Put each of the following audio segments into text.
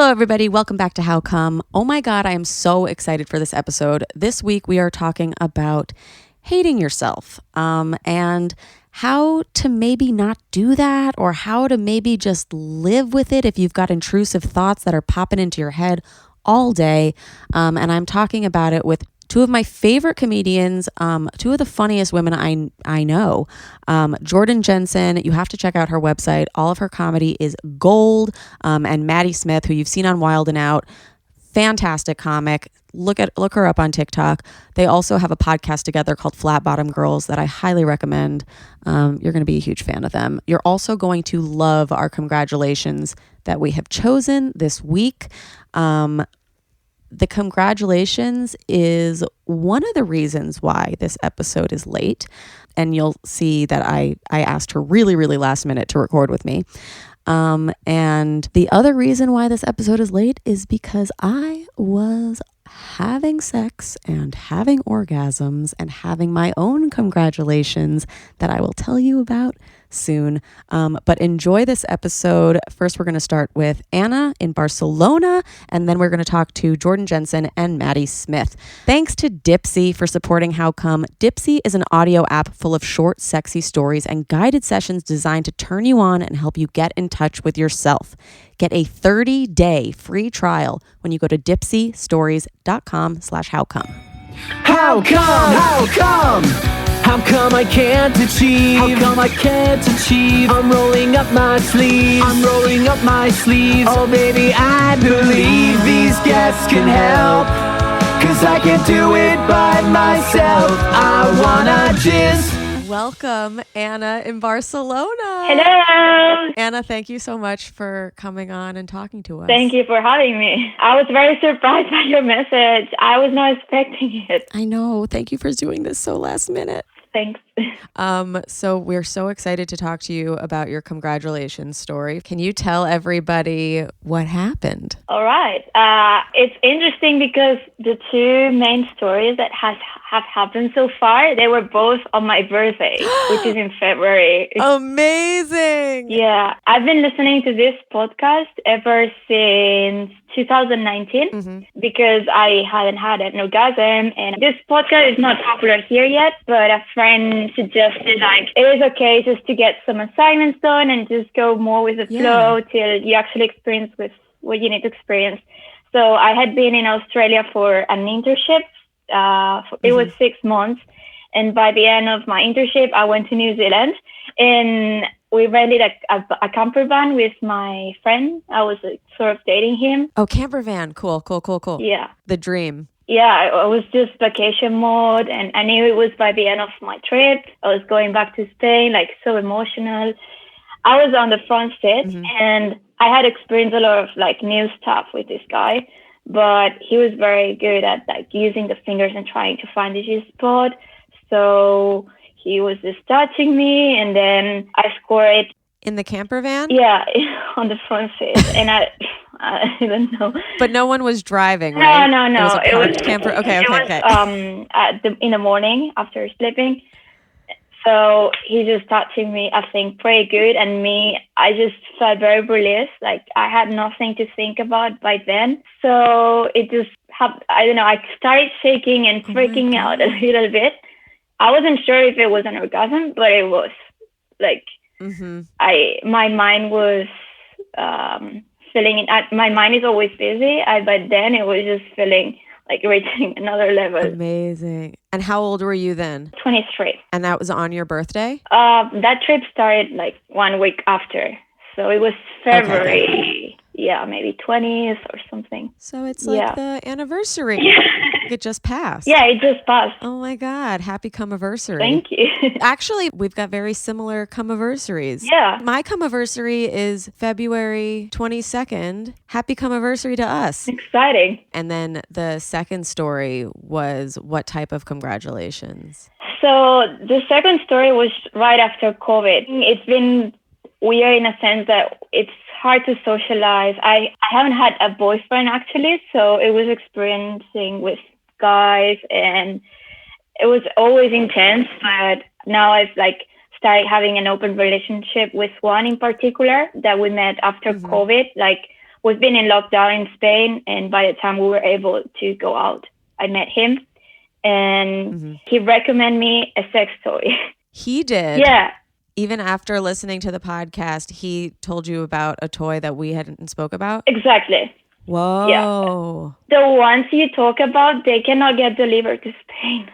Hello, everybody. Welcome back to How Come. Oh my God, I am so excited for this episode. This week, we are talking about hating yourself and how to maybe not do that, or how to maybe just live with it if you've got intrusive thoughts that are popping into your head all day. And I'm talking about it with two of my favorite comedians, two of the funniest women I know. Jenson, you have to check out her website. All of her comedy is gold. And Maddy Smith, who you've seen on Wild and Out, fantastic comic. Look her up on TikTok. They also have a podcast together called Flat Bottom Girls that I highly recommend. You're going to be a huge fan of them. You're also going to love our congratulations that we have chosen this week. The congratulations is one of the reasons why this episode is late. And you'll see that I asked her really, really last minute to record with me. And the other reason why this episode is late is because I was having sex and having orgasms and having my own congratulations that I will tell you about soon. But enjoy this episode. First, we're going to start with Anna in Barcelona, and then we're going to talk to Jenson and Maddy Smith. Thanks to Dipsea for supporting How Come. Dipsea is an audio app full of short, sexy stories and guided sessions designed to turn you on and help you get in touch with yourself. Get a 30-day free trial when you go to dipseastories.com/howcome. How come? How come? How come I can't achieve? How come I can't achieve? I'm rolling up my sleeves. I'm rolling up my sleeves. Oh baby, I believe these guests can help. 'Cause I can't do it by myself. I wanna just... Welcome, Anna in Barcelona. Hello. Anna, thank you so much for coming on and talking to us. Thank you for having me. I was very surprised by your message. I was not expecting it. I know. Thank you for doing this so last minute. Thanks. So we're so excited to talk to you about your congratulations story. Can you tell everybody what happened? All right. It's interesting because the two main stories that have happened so far, they were both on my birthday, which is in February. Amazing. Yeah. I've been listening to this podcast ever since 2019 because I hadn't had an orgasm, and this podcast is not popular here yet, but a friend suggested like it is okay just to get some assignments done and just go more with the flow till you actually experience with what you need to experience. So I had been in Australia for an internship. It was 6 months, and by the end of my internship I went to New Zealand, and we rented a camper van with my friend. I was sort of dating him. Oh, camper van. Cool. Yeah. The dream. Yeah, I was just vacation mode, and I knew it was by the end of my trip. I was going back to Spain, like so emotional. I was on the front seat, and I had experienced a lot of like new stuff with this guy, but he was very good at like using the fingers and trying to find the G spot. So he was just touching me, and then I scored. In the camper van? Yeah, on the front seat, and I don't know. But no one was driving, right? No. It was a camper. Okay. In the morning after sleeping. So he just touching me, I think, pretty good. And I just felt very released. Like I had nothing to think about by then. So it just I started shaking and freaking out a little bit. I wasn't sure if it was an orgasm, but it was like, my mind was feeling it. My mind is always busy, but then it was just feeling like reaching another level. Amazing. And how old were you then? 23. And that was on your birthday? That trip started like 1 week after. So it was February. Okay. Yeah, maybe 20th or something. So it's like the anniversary. It just passed. Yeah, it just passed. Oh my God. Happy come-anniversary. Thank you. Actually, we've got very similar come-anniversaries. Yeah. My come-anniversary is February 22nd. Happy come-anniversary to us. Exciting. And then the second story was what type of congratulations? So the second story was right after COVID. It's been weird in a sense that it's hard to socialize. I haven't had a boyfriend actually, so it was experiencing with guys, and it was always intense, but now I've like started having an open relationship with one in particular that we met after COVID, like we've been in lockdown in Spain, and by the time we were able to go out, I met him, and he recommended me a sex toy. He did? Yeah. Even after listening to the podcast, he told you about a toy that we hadn't spoke about? Exactly. Whoa. Yeah. The ones you talk about, they cannot get delivered to Spain.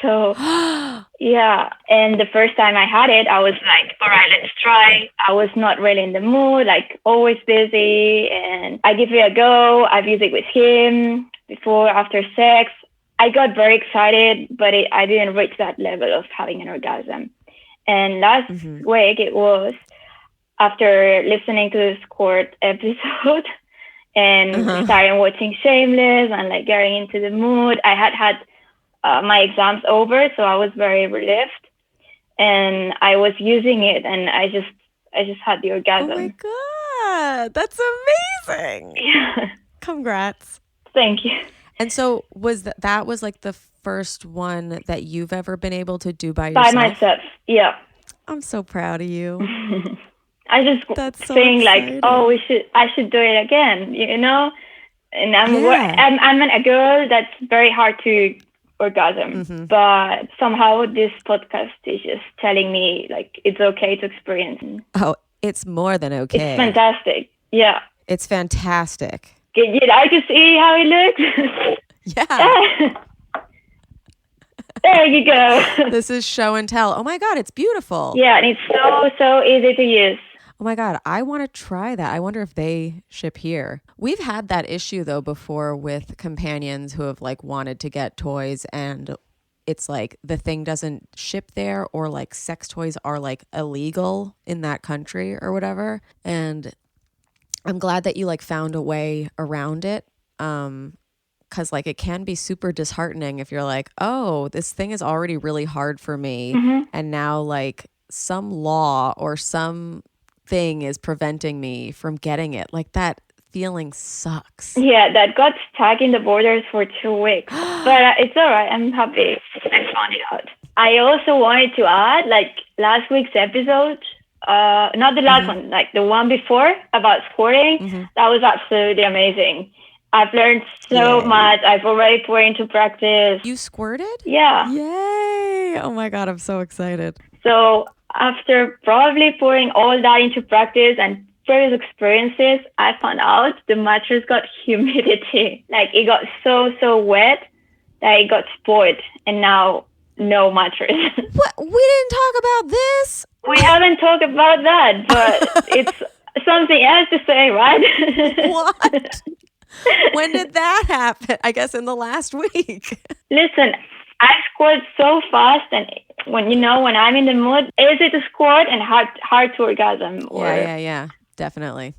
So, yeah. And the first time I had it, I was like, all right, let's try. I was not really in the mood, like always busy. And I give it a go. I've used it with him before, after sex. I got very excited, but I didn't reach that level of having an orgasm. And last week, it was after listening to the Squirt episode and starting watching Shameless and like getting into the mood. I had my exams over, so I was very relieved, and I was using it, and I just had the orgasm. Oh my God, that's amazing! Yeah. Congrats. Thank you. And so that was like the first one that you've ever been able to do by yourself? By myself, yeah. I'm so proud of you. I just think like, oh, I should do it again, you know. And I'm a girl that's very hard to orgasm, but somehow this podcast is just telling me like it's okay to experience. Oh, it's more than okay. It's fantastic. Yeah. It's fantastic. You'd like to see how it looks? Yeah. There you go. This is show and tell. Oh my God, it's beautiful. Yeah, and it's so easy to use. Oh my God, I want to try that. I wonder if they ship here. We've had that issue though before with companions who have like wanted to get toys and it's like the thing doesn't ship there, or like sex toys are like illegal in that country or whatever. And I'm glad that you like found a way around it. Cause like it can be super disheartening if you're like, oh, this thing is already really hard for me. And now like some law or some thing is preventing me from getting it. Like that feeling sucks. Yeah, that got stuck in the borders for 2 weeks. But it's all right. I'm happy I found it out. I also wanted to add, like last week's episode, not the last one, like the one before about squirting, that was absolutely amazing. I've learned so much. I've already put into practice. You squirted? Yeah. Yay. Oh my God, I'm so excited. So after probably putting all that into practice and previous experiences, I found out the mattress got humidity. Like it got so wet that it got spoiled, and now no mattress. What? We didn't talk about this? We haven't talked about that, but it's something else to say, right? What? When did that happen? I guess in the last week. Listen, I squirt so fast, and when I'm in the mood, easy to squirt and hard to orgasm. Yeah, definitely.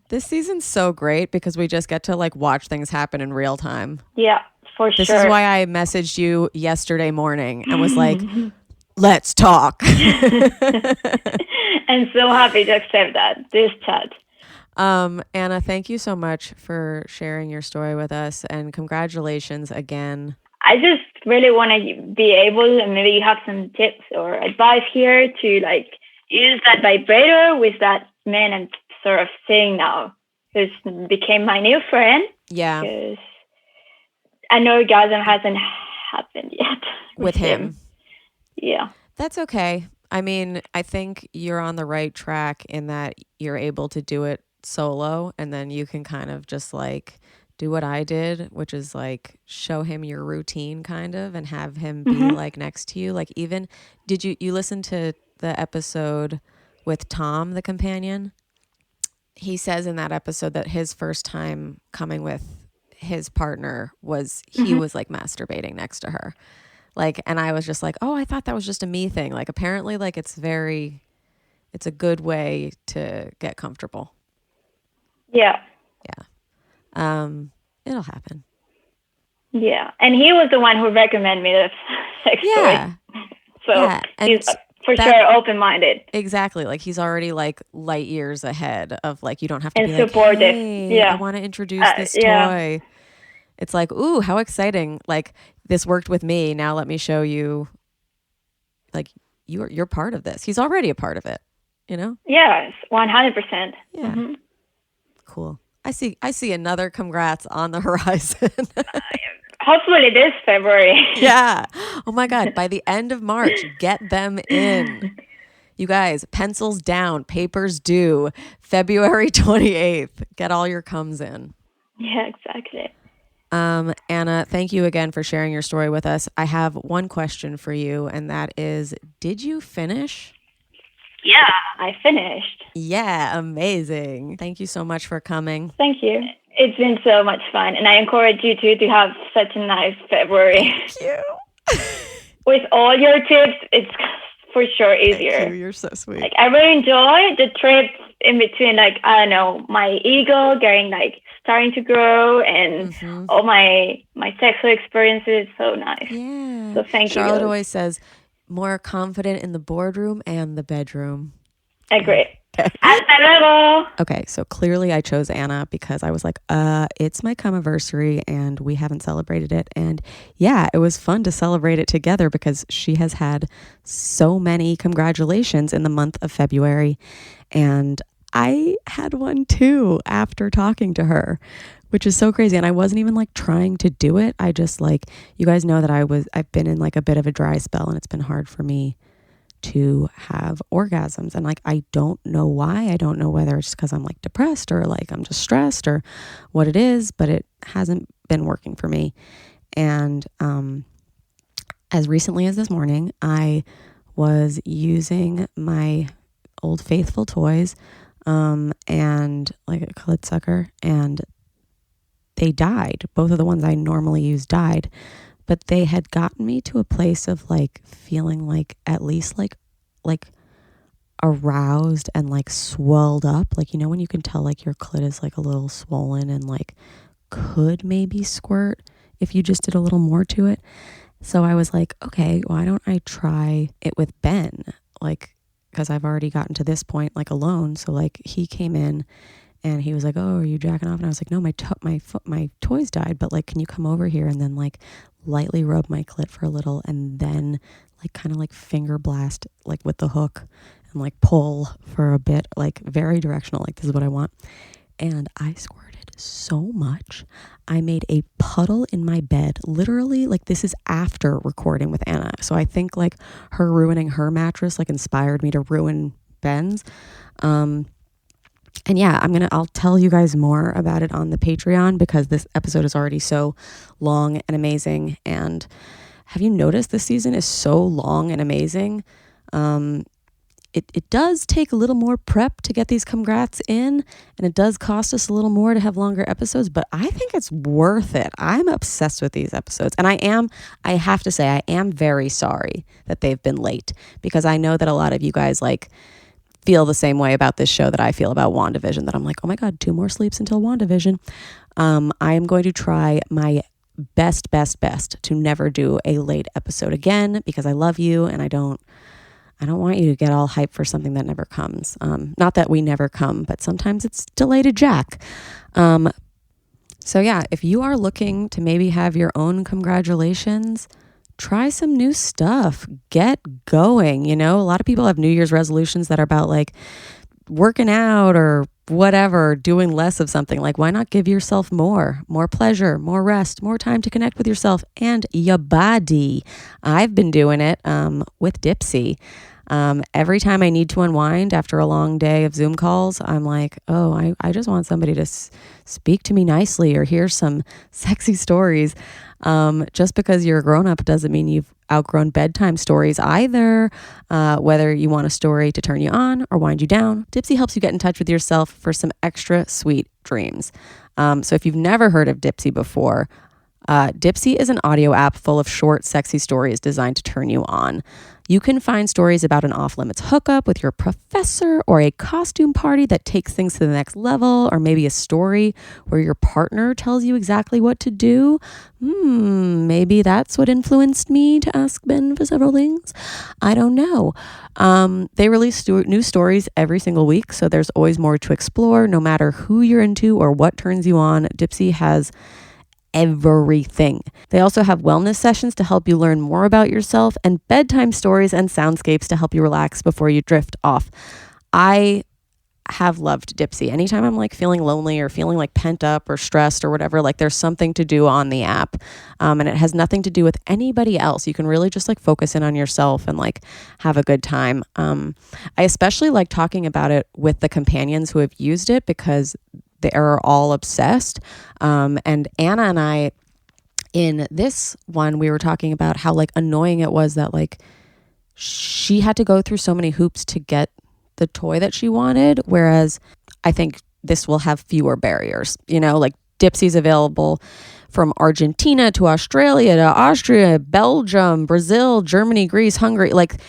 This season's so great because we just get to like watch things happen in real time. Yeah, for sure. This is why I messaged you yesterday morning and was like, let's talk. I'm so happy to accept this chat. Anna, thank you so much for sharing your story with us, and congratulations again. I just really want to be able, and maybe you have some tips or advice here to like use that vibrator with that man I'm sort of seeing now, who's became my new friend. Yeah. Because an orgasm hasn't happened yet with him. Yeah. That's okay. I mean, I think you're on the right track in that you're able to do it solo, and then you can kind of just like do what I did, which is like show him your routine kind of and have him be like next to you. Like even, did you listen to the episode with Tom, the companion? He says in that episode that his first time coming with his partner was he was like masturbating next to her. Like, and I was just like, oh, I thought that was just a me thing. Like apparently like it's a good way to get comfortable. Yeah. It'll happen. Yeah. And he was the one who recommended me the sex toy. So he's for sure open-minded. Exactly. Like he's already like light years ahead of like, you don't have to and be supportive. Like, hey, I want to introduce this toy. It's like, ooh, how exciting. Like this worked with me. Now let me show you, like you're part of this. He's already a part of it, you know? Yes, 100%. Yeah. Cool. I see another congrats on the horizon. Hopefully this February. Yeah. Oh my God. By the end of March, get them in. You guys, pencils down, papers due, February 28th. Get all your comes in. Yeah, exactly. Anna, thank you again for sharing your story with us. I have one question for you, and that is, did you finish? Yeah, I finished. Yeah, amazing. Thank you so much for coming. Thank you. It's been so much fun, and I encourage you to have such a nice February. Thank you. With all your tips, it's for sure easier. Thank you. You're so sweet. Like, I really enjoy the trips in between, like, I don't know, my ego getting like starting to grow and all my sexual experiences. So nice. Yeah. So thank you. Charlotte always says, more confident in the boardroom and the bedroom. Agree. Hasta luego. Okay, so clearly I chose Anna because I was like, it's my come-anniversary and we haven't celebrated it. And yeah, it was fun to celebrate it together because she has had so many congratulations in the month of February. And I had one too after talking to her, which is so crazy. And I wasn't even like trying to do it. I just like, you guys know that I've been in like a bit of a dry spell and it's been hard for me to have orgasms. And like, I don't know why. I don't know whether it's because I'm like depressed or like I'm just stressed or what it is, but it hasn't been working for me. And as recently as this morning, I was using my old faithful toys and like a clit sucker, and they died. Both of the ones I normally use died. But they had gotten me to a place of like feeling like at least like aroused and like swelled up. Like, you know, when you can tell like your clit is like a little swollen and like could maybe squirt if you just did a little more to it. So I was like, okay, why don't I try it with Ben? Like, because I've already gotten to this point like alone. So like he came in and he was like, oh, are you jacking off? And I was like, no, my toys died, but like, can you come over here and then like lightly rub my clit for a little and then like kind of like finger blast like with the hook and like pull for a bit, like very directional, like this is what I want. And I squirted so much. I made a puddle in my bed, literally. Like, this is after recording with Anna. So I think like her ruining her mattress like inspired me to ruin Ben's. And yeah, I'll tell you guys more about it on the Patreon because this episode is already so long and amazing. And have you noticed this season is so long and amazing? It does take a little more prep to get these congrats in, and it does cost us a little more to have longer episodes, but I think it's worth it. I'm obsessed with these episodes, and I have to say, I am very sorry that they've been late because I know that a lot of you guys like feel the same way about this show that I feel about WandaVision, that I'm like, oh my God, 2 more sleeps until WandaVision. I am going to try my best to never do a late episode again because I love you and I don't want you to get all hyped for something that never comes. Not that we never come, but sometimes it's delayed a jack. So yeah, if you are looking to maybe have your own congratulations, try some new stuff. Get going. You know, a lot of people have New Year's resolutions that are about like working out or whatever, doing less of something. Like, why not give yourself more pleasure, more rest, more time to connect with yourself and your body? I've been doing it with Dipsea. Every time I need to unwind after a long day of Zoom calls, I'm like, oh, I just want somebody to speak to me nicely or hear some sexy stories. Just because you're a grown-up doesn't mean you've outgrown bedtime stories either. Whether you want a story to turn you on or wind you down, Dipsea helps you get in touch with yourself for some extra sweet dreams. So if you've never heard of Dipsea before, Dipsea is an audio app full of short, sexy stories designed to turn you on. You can find stories about an off-limits hookup with your professor or a costume party that takes things to the next level, or maybe a story where your partner tells you exactly what to do. Maybe that's what influenced me to ask Ben for several things. I don't know. They release new stories every single week, so there's always more to explore. No matter who you're into or what turns you on, Dipsea has everything. They also have wellness sessions to help you learn more about yourself and bedtime stories and soundscapes to help you relax before you drift off. I have loved Dipsea. Anytime I'm like feeling lonely or feeling like pent up or stressed or whatever, like there's something to do on the app. And it has nothing to do with anybody else. You can really just like focus in on yourself and like have a good time. I especially like talking about it with the companions who have used it because they are all obsessed. And Anna and I, in this one, we were talking about how like annoying it was that like she had to go through so many hoops to get the toy that she wanted, whereas I think this will have fewer barriers. You know, like Dipsea's available from Argentina to Australia to Austria, Belgium, Brazil, Germany, Greece, Hungary, like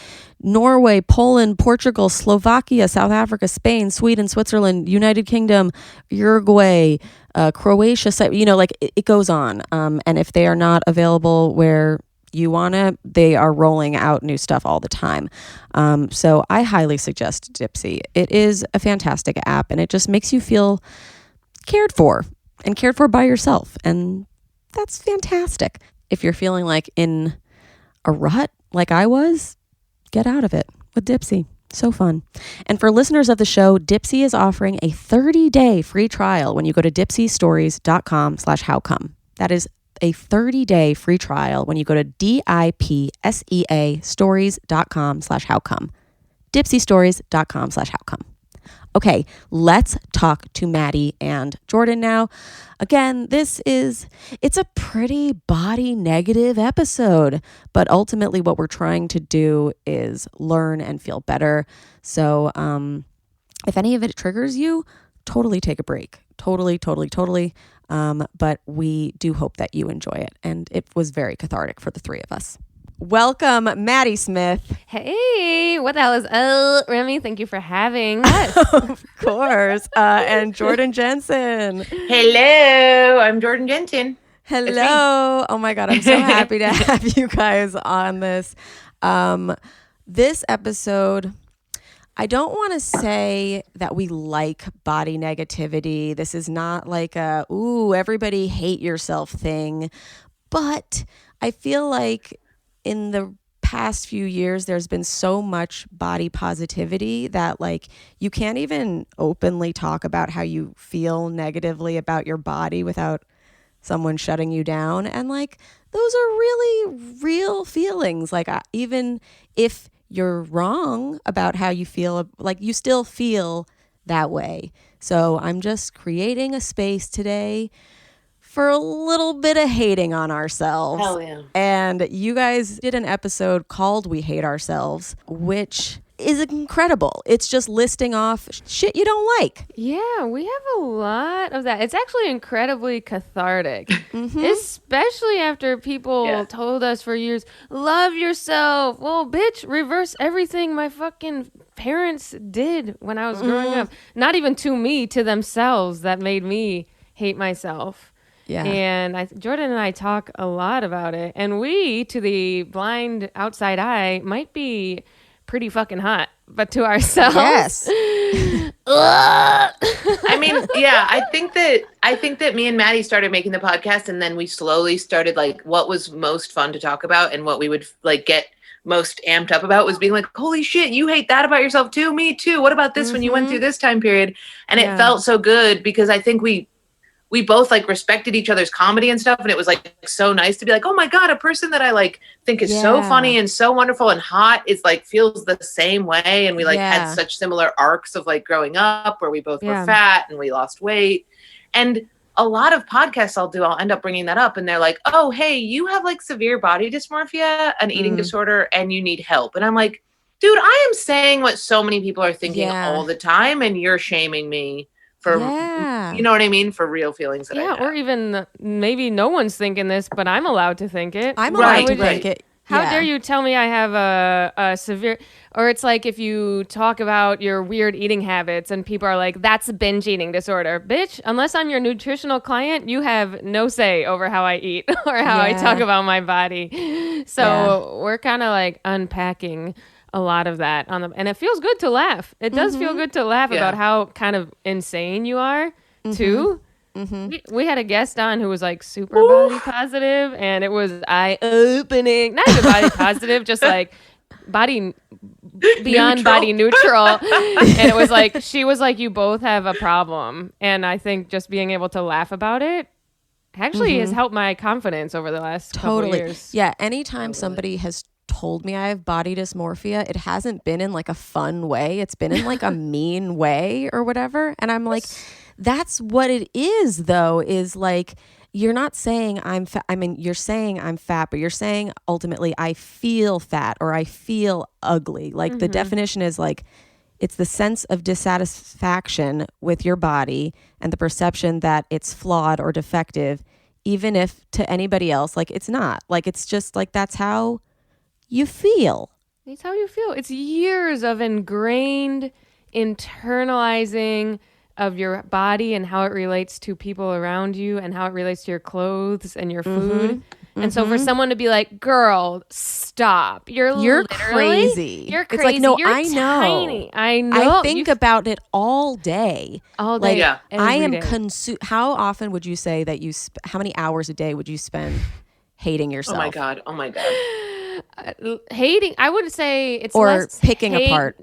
Norway, Poland, Portugal, Slovakia, South Africa, Spain, Sweden, Switzerland, United Kingdom, Uruguay, Croatia, you know, like it goes on. And if they are not available where you want it, they are rolling out new stuff all the time. So I highly suggest Dipsea. It is a fantastic app and it just makes you feel cared for and cared for by yourself. And that's fantastic. If you're feeling like in a rut like I was, get out of it with Dipsea. So fun. And for listeners of the show, Dipsea is offering a 30-day free trial when you go to dipseastories.com/howcome. That is a 30-day free trial when you go to DIPSEA stories.com/howcome. Dipseastories.com/howcome. Okay, let's talk to Maddy and Jordan now. Again, it's a pretty body negative episode, but ultimately what we're trying to do is learn and feel better. So if any of it triggers you, totally take a break. Totally. But we do hope that you enjoy it. And it was very cathartic for the three of us. Welcome, Maddy Smith. Hey, what the hell is Remy? Thank you for having us. Of course. And Jordan Jenson. Hello, I'm Jordan Jenson. Hello. Oh my God, I'm so happy to have you guys on this. This episode, I don't want to say that we like body negativity. This is not like a, ooh, everybody hate yourself thing. But I feel like in the past few years, there's been so much body positivity that like you can't even openly talk about how you feel negatively about your body without someone shutting you down. And like, those are really real feelings. Like even if you're wrong about how you feel, like you still feel that way. So I'm just creating a space today for a little bit of hating on ourselves. Hell yeah. And you guys did an episode called We Hate Ourselves, which is incredible. It's just listing off shit you don't like. Yeah, we have a lot of that. It's actually incredibly cathartic, especially after people told us for years, love yourself. Well, bitch, reverse everything my fucking parents did when I was growing up. Not even to me, to themselves, that made me hate myself. Yeah. And Jordan and I talk a lot about it. And we, to the blind outside eye, might be pretty fucking hot, but to ourselves, yes. I mean, yeah, I think that me and Maddy started making the podcast, and then we slowly started like what was most fun to talk about, and what we would like get most amped up about was being like, holy shit, you hate that about yourself too? Me too. What about this when you went through this time period? And it felt so good because I think we both like respected each other's comedy and stuff. And it was like so nice to be like, oh my God, a person that I like think is so funny and so wonderful and hot is like feels the same way. And we like had such similar arcs of like growing up where we both were fat and we lost weight. And a lot of podcasts I'll end up bringing that up. And they're like, oh, hey, you have like severe body dysmorphia, an eating disorder, and you need help. And I'm like, dude, I am saying what so many people are thinking all the time. And you're shaming me for, you know what I mean? For real feelings that I have. Or even maybe no one's thinking this, but I'm allowed to think it. I'm allowed to think it. How dare you tell me I have a severe, or it's like if you talk about your weird eating habits and people are like, that's a binge eating disorder. Bitch, unless I'm your nutritional client, you have no say over how I eat or how I talk about my body. So we're kind of like unpacking a lot of that and it feels good to laugh. It does feel good to laugh about how kind of insane you are too. We had a guest on who was like super body positive, and it was eye-opening. Not even body positive, just like body beyond body neutral. And it was like, she was like, you both have a problem. And I think just being able to laugh about it actually has helped my confidence over the last couple years. Yeah. Anytime somebody has told me I have body dysmorphia, it hasn't been in like a fun way. It's been in like a mean way or whatever. And I'm like, that's what it is though, is like, you're not saying I'm fat. I mean, you're saying I'm fat, but you're saying ultimately I feel fat or I feel ugly. Like the definition is like, it's the sense of dissatisfaction with your body and the perception that it's flawed or defective, even if to anybody else, like it's not. Like, it's just like, that's how you feel. It's how you feel. It's years of ingrained internalizing of your body and how it relates to people around you and how it relates to your clothes and your food. And so for someone to be like, girl, stop. You're crazy. You're crazy. It's like, no, you're I know. Tiny. I know. I think about it all day. All day. Like, I am day. How often would you say that how many hours a day would you spend hating yourself? Oh my God. Hating, I would say it's or less picking apart.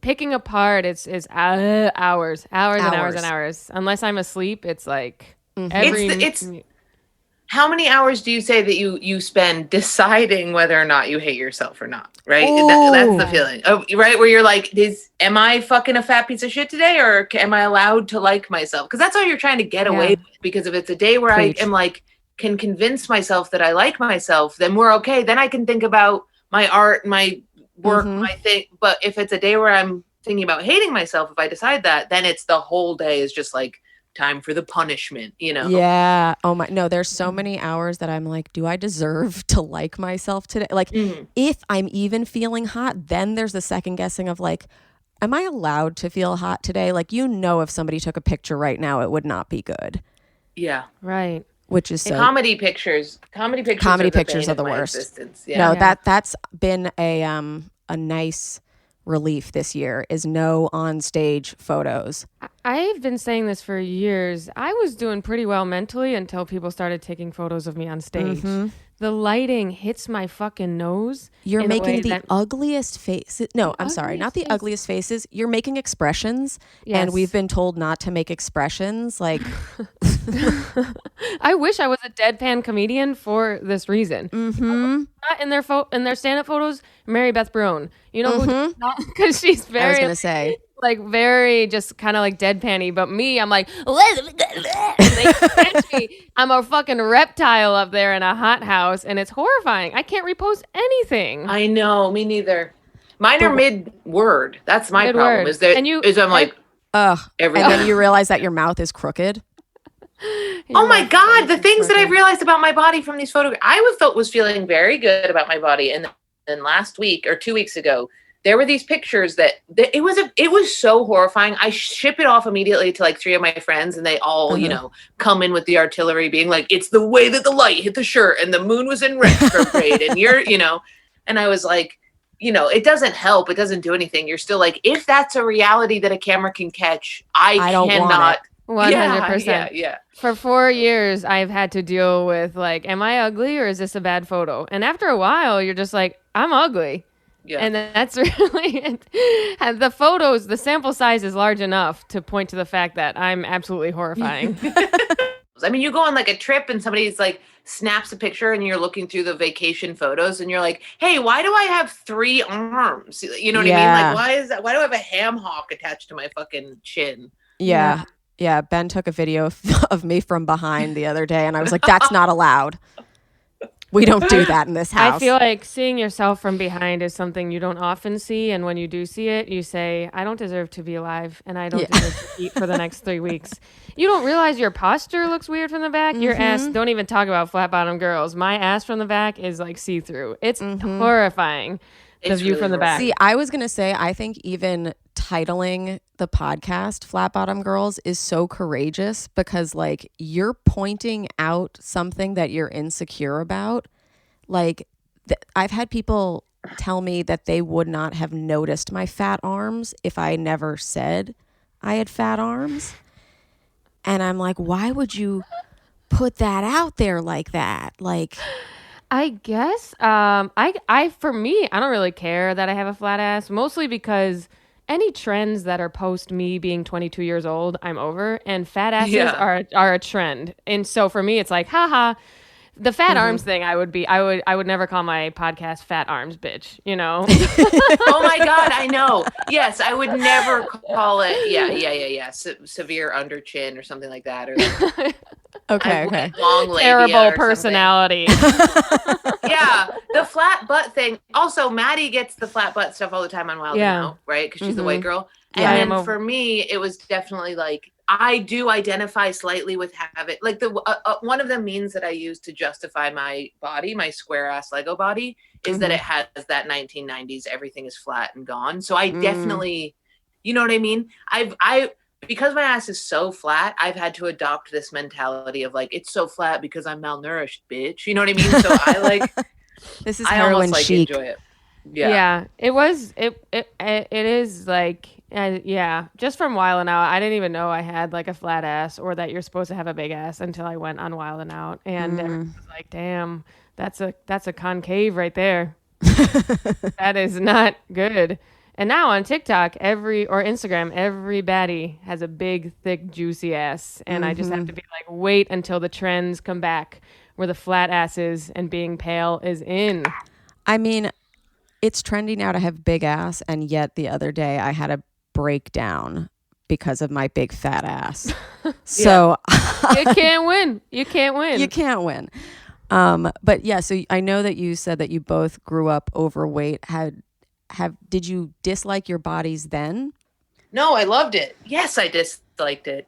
Picking apart is hours and hours and hours. Unless I'm asleep, it's like it's how many hours do you say that you spend deciding whether or not you hate yourself or not? Right, that's the feeling. Oh, right, where you're like, am I fucking a fat piece of shit today, or am I allowed to like myself? Because that's all you're trying to get away with. Because if it's a day where I am like, can convince myself that I like myself, then we're okay. Then I can think about my art, my work, my thing. But if it's a day where I'm thinking about hating myself, if I decide that, then it's the whole day is just like time for the punishment, you know? Yeah. Oh my, no, there's so many hours that I'm like, do I deserve to like myself today? Like if I'm even feeling hot, then there's the second guessing of like, am I allowed to feel hot today? Like, you know, if somebody took a picture right now, it would not be good. Yeah. Right. Which is so comedy pictures are the worst. Yeah. No, that's been a nice relief this year, is no on stage photos. I've been saying this for years. I was doing pretty well mentally until people started taking photos of me on stage. The lighting hits my fucking nose. You're making the ugliest faces. No, I'm sorry, not the ugliest faces. You're making expressions, and we've been told not to make expressions. Like, I wish I was a deadpan comedian for this reason. Not in their stand-up photos, Mary Beth Brown. You know who? Because she's very. I was gonna say. Like very just kind of like deadpan-y, but me, I'm like, they catch me. I'm a fucking reptile up there in a hot house, and it's horrifying. I can't repost anything. I know, me neither. Mine are mid-word. That's my problem. Is that I'm like, and then you realize that your mouth is crooked. Oh my God, the things that I've realized about my body from these photographs. I was feeling very good about my body, and then last week or 2 weeks ago, there were these pictures that it was so horrifying. I ship it off immediately to like 3 of my friends, and they all, you know, come in with the artillery being like, it's the way that the light hit the shirt and the moon was in retrograde and you're, you know, and I was like, you know, it doesn't help. It doesn't do anything. You're still like, if that's a reality that a camera can catch, I cannot. 100%. Yeah. For 4 years, I've had to deal with like, am I ugly or is this a bad photo? And after a while, you're just like, I'm ugly. Yeah. And that's really it. And the photos, the sample size is large enough to point to the fact that I'm absolutely horrifying. I mean, you go on like a trip and somebody's like snaps a picture and you're looking through the vacation photos and you're like, hey, why do I have 3 arms? You know what I mean? Like, why do I have a ham hock attached to my fucking chin? Yeah. Ben took a video of me from behind the other day and I was like, that's not allowed. We don't do that in this house. I feel like seeing yourself from behind is something you don't often see. And when you do see it, you say, I don't deserve to be alive. And I don't deserve to eat for the next 3 weeks. You don't realize your posture looks weird from the back. Your ass, don't even talk about flat bottom girls. My ass from the back is like see-through. It's horrifying. The view really from the back. See, I was going to say, I think even titling the podcast Flat Bottom Girls is so courageous because like you're pointing out something that you're insecure about. Like I've had people tell me that they would not have noticed my fat arms if I never said I had fat arms. And I'm like, why would you put that out there like that? Like, I guess I for me, I don't really care that I have a flat ass, mostly because any trends that are post me being 22 years old, I'm over, and fat asses Yeah. are a trend. And so for me it's like, haha, the fat arms thing, I would never call my podcast Fat Arms Bitch, you know? Oh my God, I know. Yes, I would never call it. Yeah. Severe under chin or something like that, or like Okay. long labia Terrible or personality. Yeah, the flat butt thing. Also, Maddy gets the flat butt stuff all the time on Wild and Yeah. Out, right? Because she's a white girl. And Yeah. then for me, it was definitely like I do identify slightly with habit. Like the one of the means that I use to justify my body, my square ass Lego body, is that it has that 1990s everything is flat and gone. So I definitely, you know what I mean? I because my ass is so flat, I've had to adopt this mentality of like it's so flat because I'm malnourished, bitch. You know what I mean? So I like This is I heroin almost like chic. enjoy it. Yeah. It is like, yeah, just from Wild and Out, I didn't even know I had like a flat ass or that you're supposed to have a big ass until I went on Wild and Out, and everyone was like, damn, that's a concave right there. That is not good. And now on TikTok, or Instagram, every baddie has a big, thick, juicy ass. And I just have to be like, wait until the trends come back where the flat asses and being pale is in. I mean, it's trendy now to have big ass, and yet the other day I had a breakdown because of my big fat ass. So You can't win. You can't win. you can't win. But yeah, so I know that you said that you both grew up overweight. Did you dislike your bodies then? No, I loved it. Yes, I disliked it.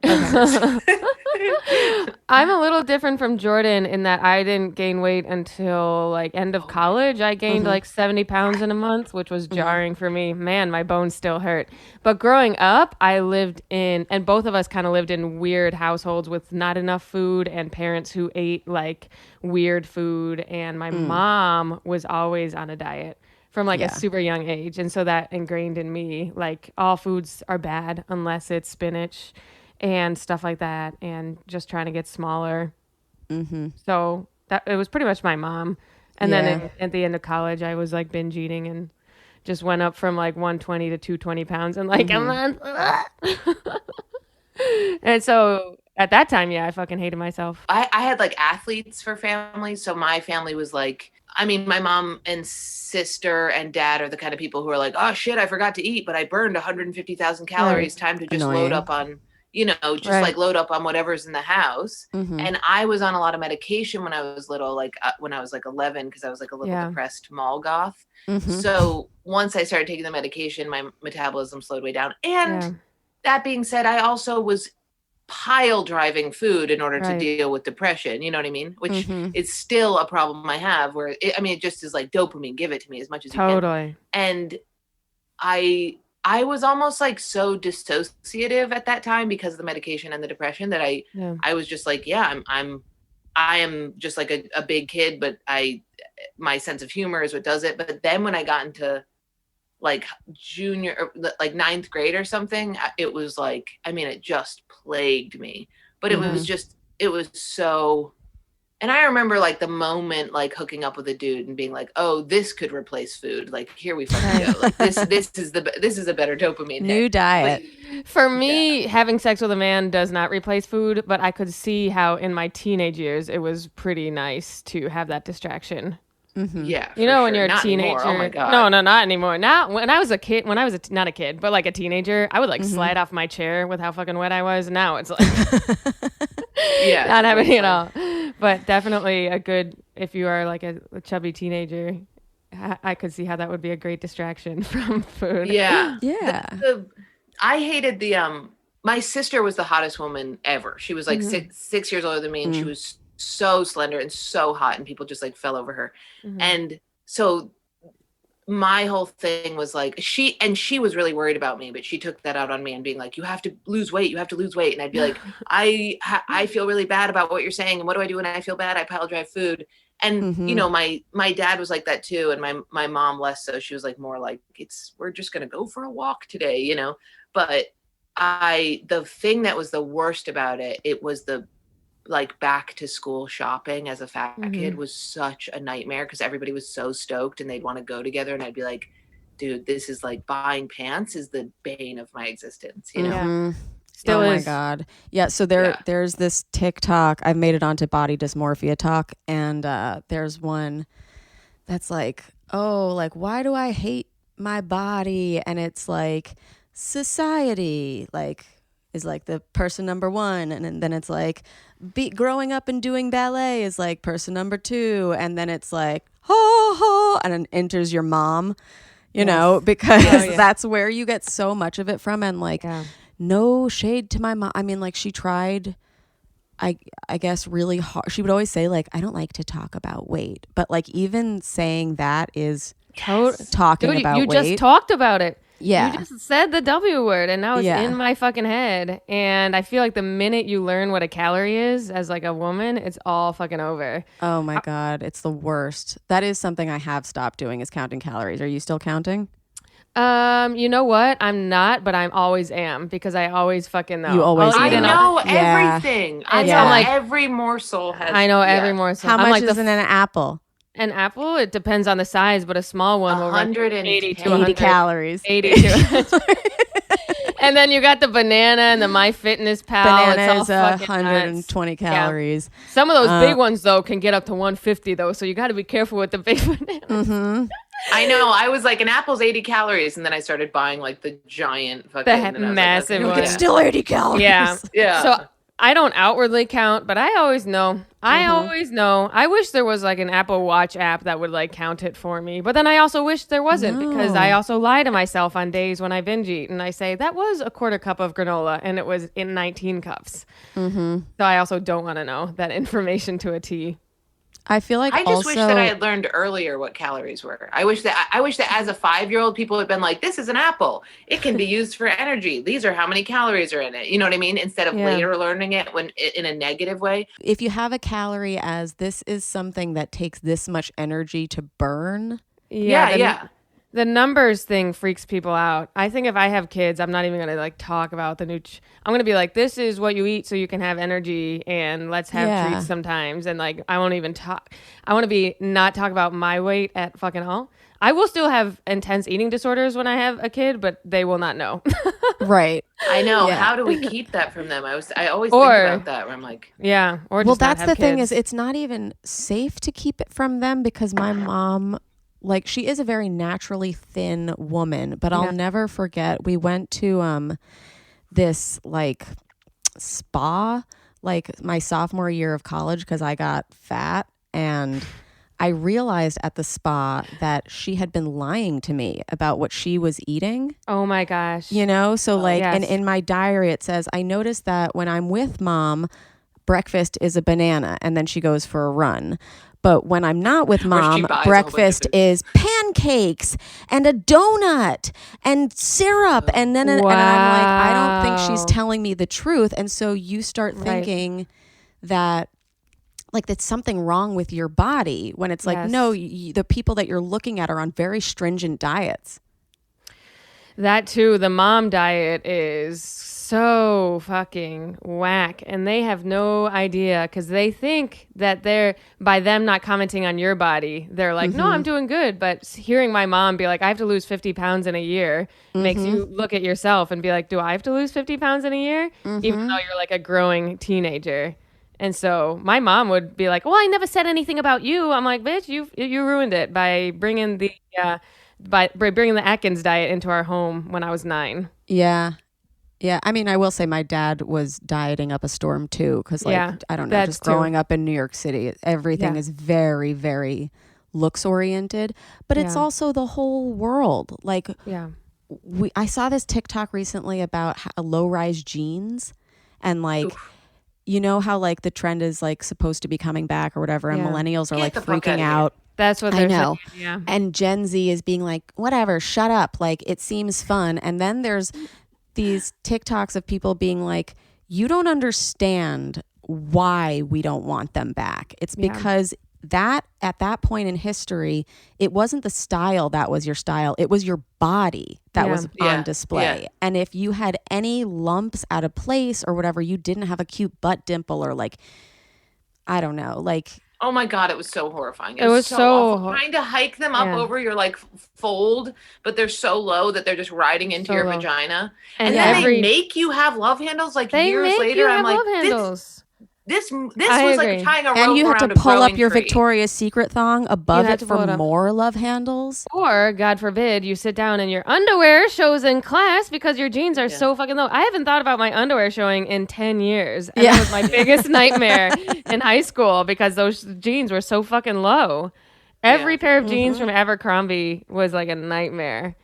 I'm a little different from Jordan in that I didn't gain weight until like end of college. I gained like 70 pounds in a month, which was jarring for me. Man, my bones still hurt. But growing up, and both of us kind of lived in weird households with not enough food and parents who ate like weird food. And my mom was always on a diet from like a super young age. And so that ingrained in me, like all foods are bad unless it's spinach and stuff like that, and just trying to get smaller. So that it was pretty much my mom. And then at the end of college, I was like binge eating and just went up from like 120 to 220 pounds in like a month. And so at that time, I fucking hated myself. I had like athletes for family. So my family was like, I mean, my mom and sister and dad are the kind of people who are like, oh shit, I forgot to eat, but I burned 150,000 calories. Time to just load up on, like load up on whatever's in the house. And I was on a lot of medication when I was little, like when I was like 11, because I was like a little depressed mall goth. So once I started taking the medication, my metabolism slowed way down. And that being said, I also was pile driving food in order to deal with depression, you know what I mean? Which is still a problem I have where it just is like dopamine, give it to me as much as you can. And I was almost like so dissociative at that time because of the medication and the depression that I was just like, I am just like a big kid, but my sense of humor is what does it. But then when I got into like junior or like ninth grade or something, it was like, it just plagued me, but it was so, and I remember like the moment like hooking up with a dude and being like, oh, this could replace food. Like here we fucking go. Like this is a better dopamine New hit. diet. Like, for me, having sex with a man does not replace food, but I could see how in my teenage years, it was pretty nice to have that distraction. Yeah, when you're a not teenager. Anymore. Oh my God. No, not anymore. Not when I was a kid. When I was not a kid, but like a teenager, I would like slide off my chair with how fucking wet I was. Now it's like, not having it all. But definitely if you are like a chubby teenager, I could see how that would be a great distraction from food. Yeah, yeah. I hated my sister was the hottest woman ever. She was like 6 years older than me, and she was so slender and so hot, and people just like fell over her. And so my whole thing was like she was really worried about me, but she took that out on me and being like, you have to lose weight, and I'd be like, I feel really bad about what you're saying, and what do I do when I feel bad? I pile drive food. And my dad was like that too, and my mom less so. She was like more like, we're just gonna go for a walk today, but the thing that was the worst about it was the like back to school shopping as a fat kid was such a nightmare because everybody was so stoked and they'd want to go together, and I'd be like, dude, this is like buying pants is the bane of my existence, you know? Mhm. Still oh is. my God. Yeah. So there's this TikTok. I've made it onto body dysmorphia talk. And there's one that's like, oh, like, why do I hate my body? And it's like society, like, is like the person number one. And then it's like growing up and doing ballet is like person number two. And then it's like, ho, ho. And then enters your mom, you know, because that's where you get so much of it from. And like, no shade to my mom. I mean, like, she tried, I guess, really hard. She would always say, like, I don't like to talk about weight. But, like, even saying that is talking about weight. You just talked about it. Yeah. You just said the W word, and now it's in my fucking head. And I feel like the minute you learn what a calorie is as, like, a woman, it's all fucking over. Oh, my God. It's the worst. That is something I have stopped doing, is counting calories. Are you still counting? You know what? I'm not, but I always am because I always fucking know. You always I know. know everything. I know I'm like, every morsel has. I know every morsel. How I'm much like is in an apple? An apple? It depends on the size, but a small one will run 80 to 100 calories. 80 to 100. And then you got the banana and the MyFitnessPal. Banana it's is all fucking 120 calories. Yeah. Some of those big ones, though, can get up to 150, though. So you got to be careful with the big bananas. I know. I was like, an apple's 80 calories. And then I started buying like the giant fucking massive one. It's still 80 calories. Yeah. Yeah. So I don't outwardly count, but I always know. I always know. I wish there was like an Apple Watch app that would like count it for me. But then I also wish there wasn't because I also lie to myself on days when I binge eat and I say that was a quarter cup of granola and it was in 19 cups. So I also don't want to know that information to a T. I feel like I just wish that I had learned earlier what calories were. I wish that as a 5-year-old, people had been like, this is an apple. It can be used for energy. These are how many calories are in it. You know what I mean? Instead of later learning it when in a negative way. If you have a calorie as this is something that takes this much energy to burn. The numbers thing freaks people out. I think if I have kids, I'm not even going to like talk about the I'm going to be like, this is what you eat so you can have energy and let's have treats sometimes. And like, I won't even talk. I want to not talk about my weight at fucking all. I will still have intense eating disorders when I have a kid, but they will not know. Right. I know. Yeah. How do we keep that from them? I always think about that where I'm like, or just that's the thing kids. is it's not even safe to keep it from them because my mom, like, she is a very naturally thin woman, but I'll never forget. We went to this like spa like my sophomore year of college because I got fat, and I realized at the spa that she had been lying to me about what she was eating. Oh my gosh. You know, so like, and in my diary it says, I noticed that when I'm with mom, breakfast is a banana, and then she goes for a run. But when I'm not with mom, breakfast is pancakes and a donut and syrup. And then and I'm like, I don't think she's telling me the truth. And so you start thinking that like that's something wrong with your body when it's like, no, the people that you're looking at are on very stringent diets. That too, the mom diet is so fucking whack, and they have no idea because they think that by them not commenting on your body, they're like, no, I'm doing good. But hearing my mom be like, I have to lose 50 pounds in a year makes you look at yourself and be like, do I have to lose 50 pounds in a year? Even though you're like a growing teenager. And so my mom would be like, well, I never said anything about you. I'm like, bitch, you ruined it by bringing the Atkins diet into our home when I was 9. Yeah. Yeah. I mean, I will say my dad was dieting up a storm too. Cause like, I don't know, just growing up in New York City, everything is very, very looks oriented, but it's also the whole world. Like I saw this TikTok recently about low rise jeans and like, you know how like the trend is like supposed to be coming back or whatever. And millennials are like freaking out. That's what they're saying. Yeah. And Gen Z is being like, whatever, shut up. Like it seems fun. And then there's these TikToks of people being like, you don't understand why we don't want them back. It's because that at that point in history, it wasn't the style that was your style. It was your body that was on display. And if you had any lumps out of place or whatever, you didn't have a cute butt dimple or like I don't know, like. Oh my God, it was so horrifying. It was so awful. Trying to hike them up over your like fold, but they're so low that they're just riding into your vagina. And then they make you have love handles like years later. I'm like, this was like tying a rope and you have to around pull up your tree. Victoria's Secret thong above it for more love handles. Or, God forbid, you sit down and your underwear shows in class because your jeans are so fucking low. I haven't thought about my underwear showing in 10 years. And that was my biggest nightmare in high school because those jeans were so fucking low. Every pair of jeans from Abercrombie was like a nightmare.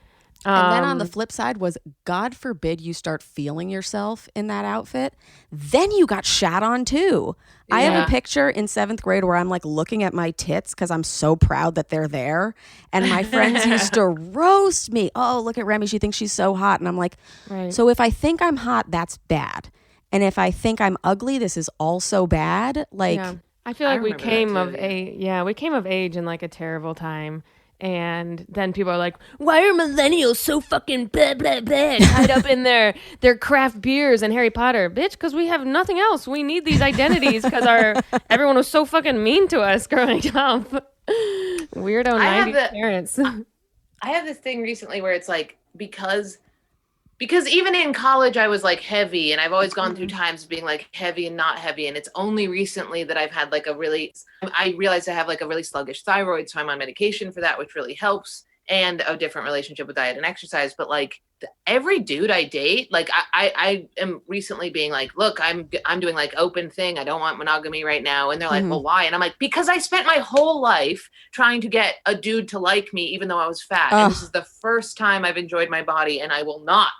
And then on the flip side was, God forbid you start feeling yourself in that outfit. Then you got shat on too. I have a picture in 7th grade where I'm like looking at my tits because I'm so proud that they're there. And my friends used to roast me. Oh, look at Remy. She thinks she's so hot. And I'm like, so if I think I'm hot, that's bad. And if I think I'm ugly, this is also bad. Like, I feel like we came of age in like a terrible time. And then people are like, why are millennials so fucking blah, blah, blah, tied up in their craft beers and Harry Potter? Bitch, because we have nothing else. We need these identities because everyone was so fucking mean to us growing up. Weirdo 90s parents. I have this thing recently where it's like, because even in college I was like heavy, and I've always gone through times of being like heavy and not heavy, and it's only recently that I've had like I realized I have like a really sluggish thyroid, so I'm on medication for that, which really helps, and a different relationship with diet and exercise. But like every dude I date, like I am recently being like, look, I'm doing like open thing, I don't want monogamy right now, and they're like, well, why? And I'm like, because I spent my whole life trying to get a dude to like me even though I was fat, and this is the first time I've enjoyed my body, and I will not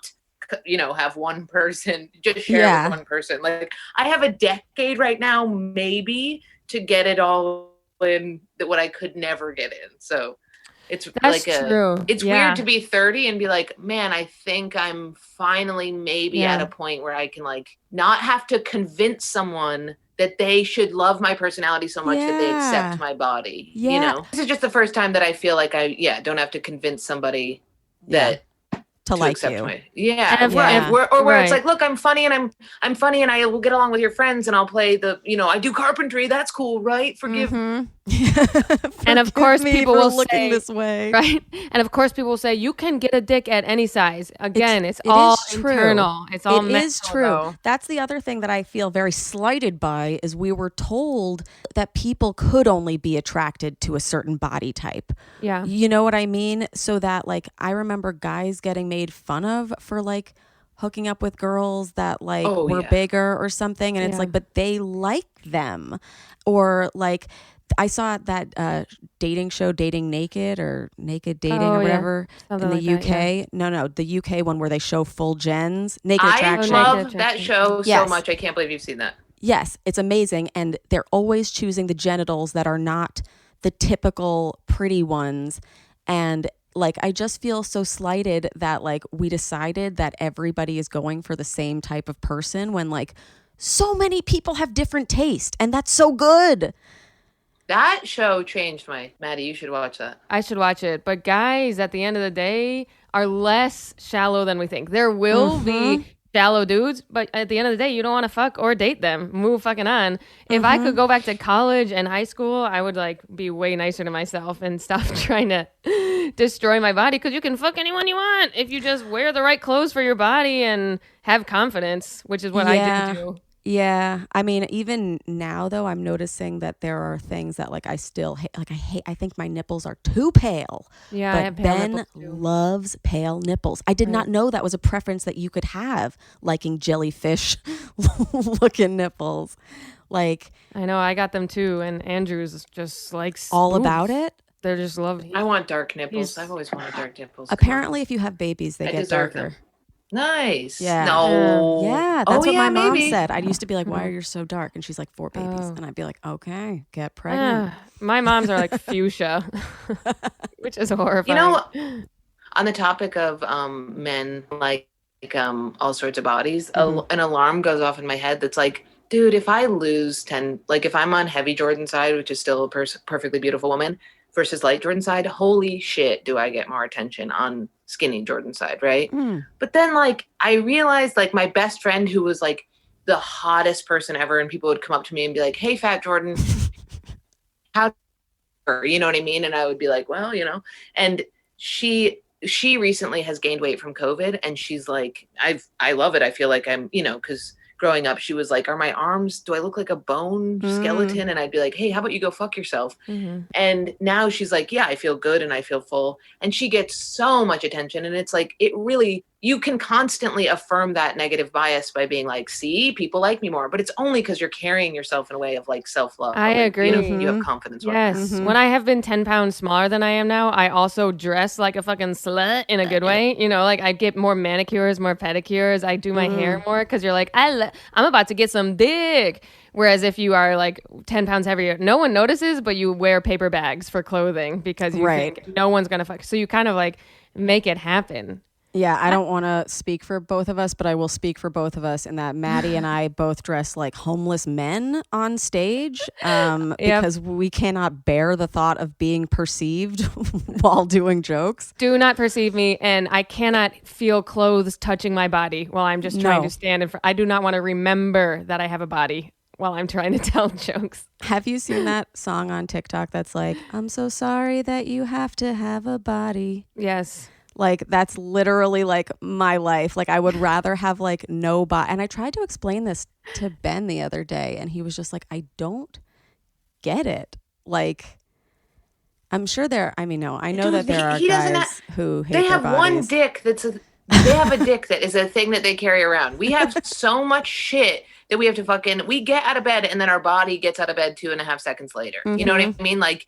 have one person just share with one person. Like I have a decade right now maybe to get it all in that what I could never get in. So it's it's weird to be 30 and be like, man, I think I'm finally maybe at a point where I can like not have to convince someone that they should love my personality so much that they accept my body. This is just the first time that I feel like I don't have to convince somebody that to like you. Where it's like, look, I'm funny and I'm funny and I will get along with your friends and I'll play I do carpentry. That's cool, right? Forgive me. And of course people will looking say this way. Right? And of course people will say you can get a dick at any size. Again, it's all internal. It's all mental. It is true. Though. That's the other thing that I feel very slighted by is we were told that people could only be attracted to a certain body type. Yeah. You know what I mean? So that like I remember guys getting made fun of for like hooking up with girls that like were bigger or something, and it's like, but they like them. Or like I saw that dating show Dating Naked or Naked Dating or whatever in the UK. No, the UK one where they show full gens. Naked Attraction. I love that show so much. I can't believe you've seen that. Yes, it's amazing. And they're always choosing the genitals that are not the typical pretty ones. And like, I just feel so slighted that like we decided that everybody is going for the same type of person when like so many people have different taste, and that's so good. That show changed Maddie, you should watch that. I should watch it. But guys, at the end of the day, are less shallow than we think. There will be shallow dudes, but at the end of the day, you don't want to fuck or date them. Move fucking on. If I could go back to college and high school, I would like be way nicer to myself and stop trying to destroy my body, because you can fuck anyone you want if you just wear the right clothes for your body and have confidence, which is what I do. Yeah. I mean, even now though, I'm noticing that there are things that like I still hate. Like I think my nipples are too pale. Yeah. But I have pale Ben loves pale nipples. I did not know that was a preference that you could have, liking jellyfish looking nipples. Like I know, I got them too, and Andrew's just likes all about it. They're just lovely. I want dark nipples. I've always wanted dark nipples. Apparently, if you have babies, they get darker. Them. Nice. Yeah. No. Yeah. That's what my mom said. I used to be like, why are you so dark? And she's like, 4 babies. And I'd be like, okay, get pregnant. My mom's are like fuchsia, which is horrifying. On the topic of men, like all sorts of bodies, an alarm goes off in my head that's like, dude, if I lose 10, like if I'm on heavy Jordan side, which is still a perfectly beautiful woman, versus light Jordan side, holy shit, do I get more attention on skinny Jordan side, right? But then like I realized like my best friend who was like the hottest person ever. And people would come up to me and be like, hey, Fat Jordan, how, you know what I mean? And I would be like, well, and she recently has gained weight from COVID, and she's like, I love it. I feel like I'm, because growing up, she was like, are my arms, do I look like a bone skeleton? And I'd be like, hey, how about you go fuck yourself? And now she's like, yeah, I feel good and I feel full. And she gets so much attention. And it's like, it really, you can constantly affirm that negative bias by being like, see, people like me more. But it's only because you're carrying yourself in a way of like self-love. I agree. You have confidence. Yes. When I have been 10 pounds smaller than I am now, I also dress like a fucking slut in a good way. Like I get more manicures, more pedicures. I do my hair more because you're like, I'm about to get some dick. Whereas if you are like 10 pounds heavier, no one notices, but you wear paper bags for clothing because you think no one's going to fuck. So you kind of like make it happen. Yeah, I don't want to speak for both of us, but I will speak for both of us in that Maddy and I both dress like homeless men on stage because we cannot bear the thought of being perceived while doing jokes. Do not perceive me, and I cannot feel clothes touching my body while I'm just trying to stand in front. I do not want to remember that I have a body while I'm trying to tell jokes. Have you seen that song on TikTok that's like, I'm so sorry that you have to have a body? Yes. Like, that's literally like my life. Like, I would rather have like no body. And I tried to explain this to Ben the other day, and he was just like, I don't get it. Like, I'm sure I know that there are guys who hate they have their bodies. One dick they have a dick that is a thing that they carry around. We have so much shit that we have to we get out of bed and then our body gets out of bed 2.5 seconds later. You know what I mean? Like,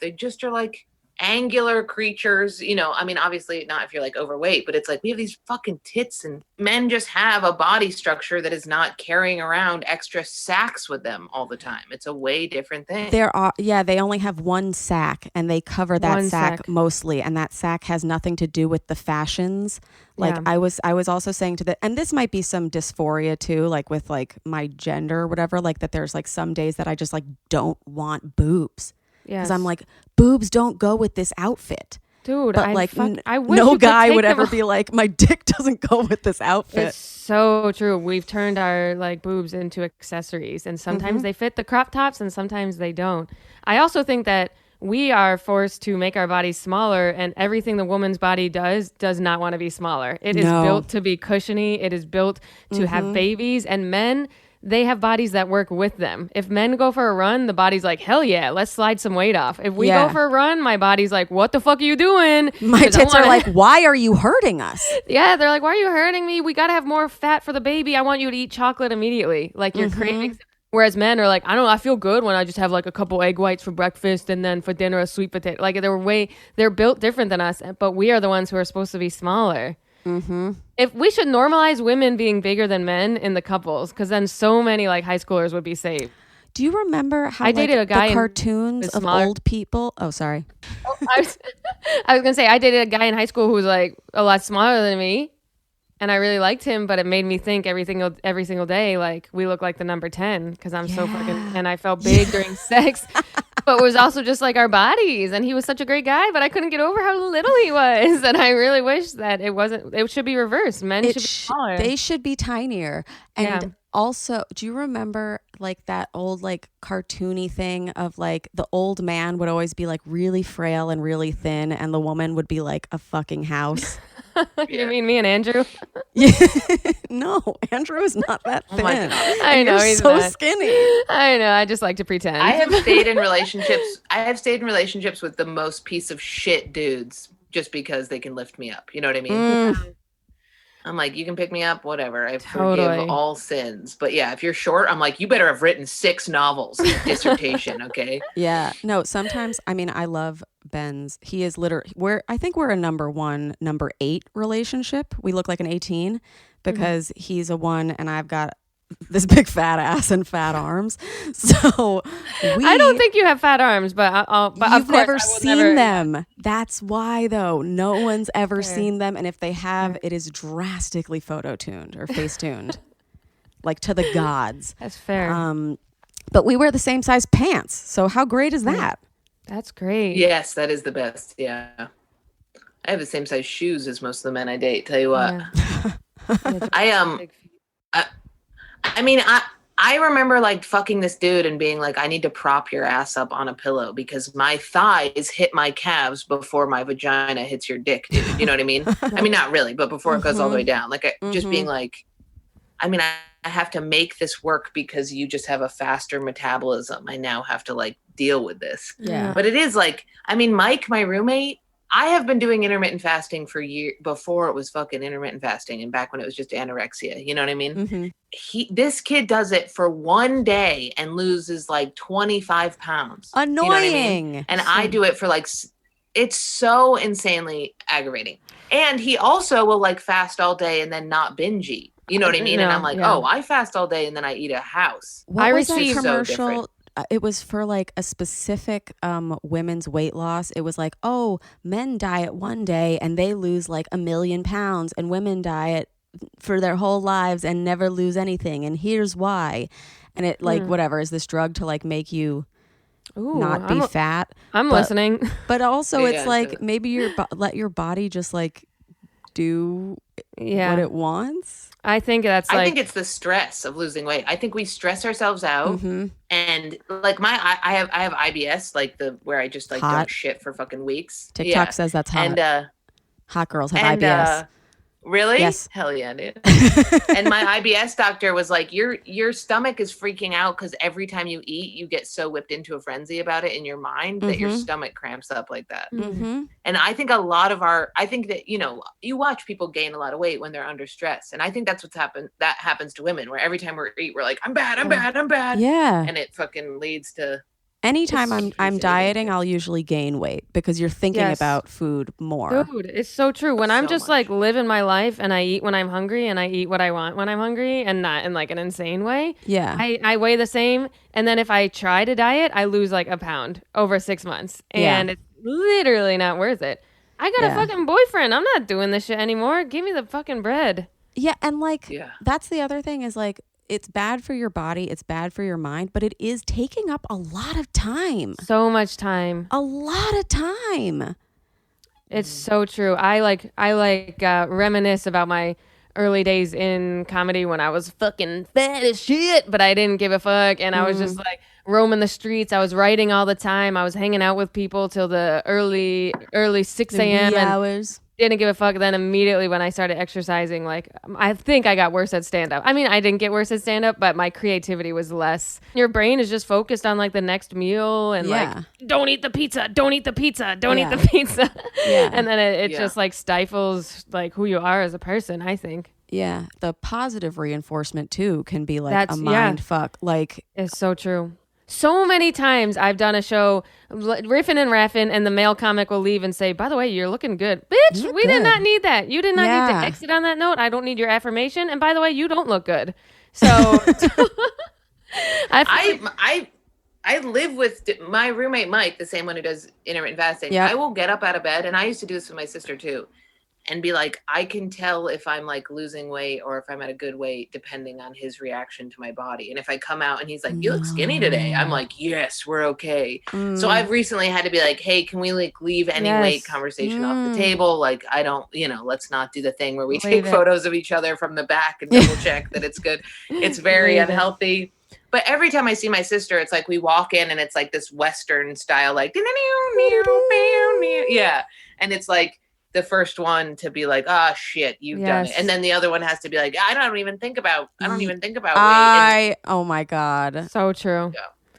they just are like angular creatures, I mean, obviously not if you're like overweight, but it's like we have these fucking tits, and men just have a body structure that is not carrying around extra sacks with them all the time. It's a way different thing. They only have one sack, and they cover that sack mostly, and that sack has nothing to do with the fashions. Like I was also saying and this might be some dysphoria too, like with like my gender or whatever, like that there's like some days that I just like don't want boobs. Because I'm like, boobs don't go with this outfit. Dude, but I wish no guy would ever be like, my dick doesn't go with this outfit. It's so true. We've turned our like boobs into accessories, and sometimes they fit the crop tops and sometimes they don't. I also think that we are forced to make our bodies smaller, and everything the woman's body does not want to be smaller. It is built to be cushiony. It is built to have babies, and men, they have bodies that work with them. If men go for a run, the body's like, hell yeah, let's slide some weight off. If we go for a run, my body's like, what the fuck are you doing? My tits are like, why are you hurting us? Yeah, they're like, why are you hurting me? We got to have more fat for the baby. I want you to eat chocolate immediately. Like you're craving. Whereas men are like, I don't know, I feel good when I just have like a couple egg whites for breakfast and then for dinner a sweet potato. Like they're built different than us, but we are the ones who are supposed to be smaller. If we should normalize women being bigger than men in the couples, because then so many like high schoolers would be saved. Do you remember how I dated a guy the cartoons of old people? Oh, sorry. I was gonna say I dated a guy in high school who was like a lot smaller than me, and I really liked him, but it made me think every single day like we look like the number 10 because I'm so fucking, and I felt big during sex. But it was also just like our bodies, and he was such a great guy, but I couldn't get over how little he was, and I really wish that it should be reversed. Men should be smaller. They should be tinier. And also, do you remember like that old like cartoony thing of like the old man would always be like really frail and really thin, and the woman would be like a fucking house? You mean me and Andrew? No, Andrew is not that thin. Oh my God. I know, he's so skinny. I know. I just like to pretend. I have stayed in relationships with the most piece of shit dudes just because they can lift me up. You know what I mean? I'm like, you can pick me up, whatever. I forgive all sins. But yeah, if you're short, I'm like, you better have written 6 novels, dissertation, okay? Yeah. No, sometimes, I mean, I love Ben's. He is literally, I think we're a number 8 relationship. We look like an 18 because he's a 1 and I've got this big fat ass and fat arms. So I don't think you have fat arms, but you've never seen them. That's why, though. No one's ever seen them, and if they have, it is drastically photo tuned or face tuned, like to the gods. That's fair. But we wear the same size pants, so how great is that? That's great. Yes, that is the best. Yeah, I have the same size shoes as most of the men I date. Tell you what, Yeah. I mean, I remember like fucking this dude and being like, I need to prop your ass up on a pillow because my thighs hit my calves before my vagina hits your dick, dude. You know what I mean? I mean, not really, but before it goes all the way down. Like, just being like, I mean, I have to make this work because you just have a faster metabolism. I now have to like deal with this. Yeah. But it is like, I mean, Mike, my roommate, I have been doing intermittent fasting for years before it was fucking intermittent fasting and back when it was just anorexia. You know what I mean? This kid does it for one day and loses like 25 pounds. Annoying. You know what I mean? And I do it for like, it's so insanely aggravating. And he also will like fast all day and then not binge eat. You know what I mean? And I'm like, oh, I fast all day and then I eat a house. What was that received commercial? It was for like a specific women's weight loss. It was like, oh, men diet one day and they lose like 1 million pounds, and women diet for their whole lives and never lose anything. And here's why. And it like whatever is this drug to like make you not be fat. I'm listening. But also it's like maybe let your body just like do what it wants. I think that's like, I think it's the stress of losing weight. I think we stress ourselves out, and like I have IBS, like where I just like don't shit for fucking weeks. TikTok says that's hot. And hot girls have IBS. Really? Yes. Hell yeah, dude. And my IBS doctor was like, your stomach is freaking out because every time you eat, you get so whipped into a frenzy about it in your mind that your stomach cramps up like that. And I think I think that, you know, you watch people gain a lot of weight when they're under stress. And I think that's that happens to women, where every time we eat, we're like, I'm bad. Yeah. And it fucking leads to... Anytime I'm dieting, I'll usually gain weight because you're thinking about food more. Dude, it's so true. When I'm just like living my life and I eat when I'm hungry and I eat what I want when I'm hungry and not in like an insane way. Yeah. I weigh the same. And then if I try to diet, I lose like a pound over 6 months. And it's literally not worth it. I got a fucking boyfriend. I'm not doing this shit anymore. Give me the fucking bread. Yeah. And like, that's the other thing is like, it's bad for your body, it's bad for your mind, but it is taking up a lot of time. So much time. A lot of time. It's so true. I reminisce about my early days in comedy when I was fucking fat as shit, but I didn't give a fuck, and I was just like roaming the streets. I was writing all the time. I was hanging out with people till the early 6 a.m. hours. Didn't give a fuck. Then immediately when I started exercising, like I think I got worse at stand-up. I mean, I didn't get worse at stand-up, but my creativity was less. Your brain is just focused on like the next meal and like, don't eat the pizza, don't eat the pizza, don't eat the pizza. And then it just like stifles like who you are as a person, I think. Yeah. The positive reinforcement too can be like a mind fuck. Like, it's so true. So many times I've done a show riffing and raffing and the male comic will leave and say, by the way, you're looking good. Bitch, we did not need that. You did not need to exit on that note. I don't need your affirmation. And by the way, you don't look good. So I live with my roommate, Mike, the same one who does intermittent fasting. Yep. I will get up out of bed, and I used to do this with my sister too, and be like, I can tell if I'm like losing weight or if I'm at a good weight depending on his reaction to my body. And if I come out and he's like, you look skinny today, I'm like, yes, we're okay. So I've recently had to be like, hey, can we like leave any weight conversation off the table? Like, I don't, let's not do the thing where we take photos of each other from the back and double check that it's good. It's very unhealthy. But every time I see my sister, it's like we walk in and it's like this Western style, like, yeah. And it's like, the first one to be like, oh shit, you've done it. And then the other one has to be like, I don't even think about weight. Oh my God. So true.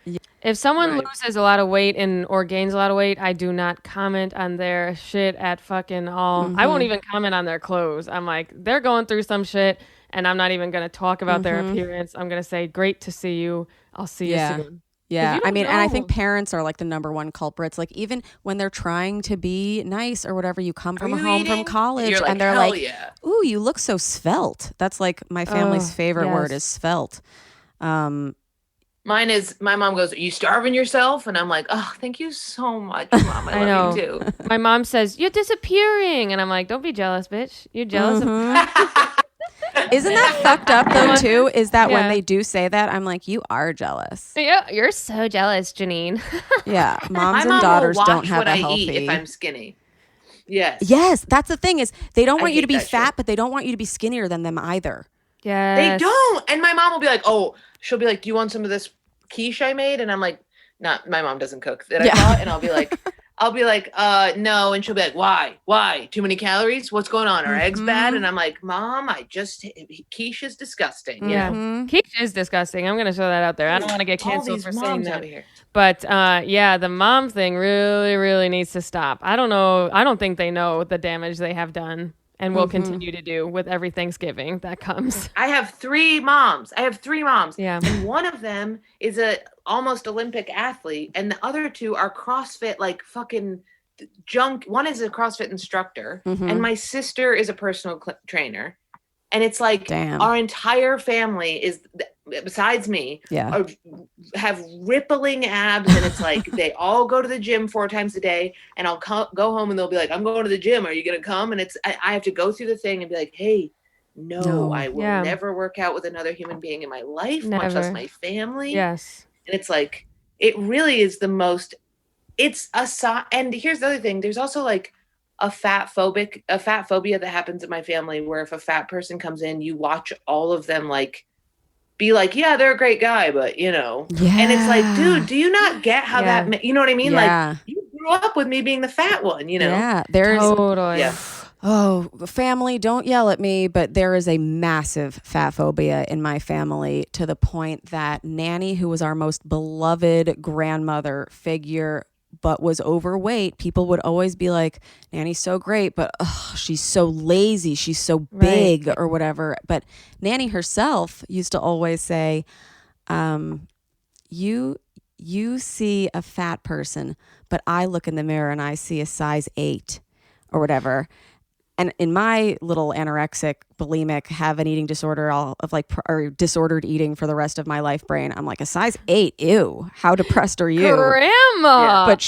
Yeah. If someone loses a lot of weight or gains a lot of weight, I do not comment on their shit at fucking all. I won't even comment on their clothes. I'm like, they're going through some shit and I'm not even going to talk about their appearance. I'm going to say, great to see you. I'll see you soon. Yeah, I mean, and I think parents are like the number one culprits. Like even when they're trying to be nice or whatever, you come from home from college and they're like, ooh, you look so svelte. That's like my family's favorite word is svelte. Mine is, my mom goes, are you starving yourself? And I'm like, oh, thank you so much, Mom. I love you too. My mom says, you're disappearing. And I'm like, don't be jealous, bitch. You're jealous of me. Isn't that fucked up though too? Is that when they do say that, I'm like, you are jealous. Yeah, you're so jealous, Janine. Yeah, moms and daughters don't have a healthy. Eat if I'm skinny. Yes. Yes, that's the thing is they don't want you to be fat, but they don't want you to be skinnier than them either. Yes. They don't. And my mom will be like, oh, she'll be like, do you want some of this quiche I made? And I'm like, not, my mom doesn't cook that I bought. And I'll be like, no. And she'll be like, why? Too many calories? What's going on? Are eggs bad? And I'm like, Mom, quiche is disgusting. Yeah. Quiche is disgusting. I'm going to throw that out there. I don't want to get canceled for saying that. Here. But the mom thing really, really needs to stop. I don't know. I don't think they know the damage they have done and will continue to do with every Thanksgiving that comes. I have 3 moms. Yeah. And one of them is a almost Olympic athlete, and the other 2 are CrossFit, like fucking junk. One is a CrossFit instructor, and my sister is a personal trainer. And it's like our entire family is, besides me, have rippling abs. And it's like they all go to the gym 4 times a day. And I'll go home and they'll be like, I'm going to the gym. Are you going to come? And I have to go through the thing and be like, hey, no. I will never work out with another human being in my life, much less my family. Yes. And it's like, it really is the most, and here's the other thing. There's also like a fat phobia that happens in my family, where if a fat person comes in, you watch all of them like be like, yeah, they're a great guy, but and it's like, dude, do you not get how that, you know what I mean? Like, you grew up with me being the fat one, Yeah, there's totally. Oh, family, don't yell at me, but there is a massive fat phobia in my family, to the point that Nanny, who was our most beloved grandmother figure, but was overweight, people would always be like, Nanny's so great, but she's so lazy, she's so big, or whatever. But Nanny herself used to always say, you see a fat person, but I look in the mirror and I see a size 8 or whatever. And in my little anorexic, bulimic, have an eating disorder, or disordered eating for the rest of my life brain, I'm like, a size 8, ew, how depressed are you? Grandma! But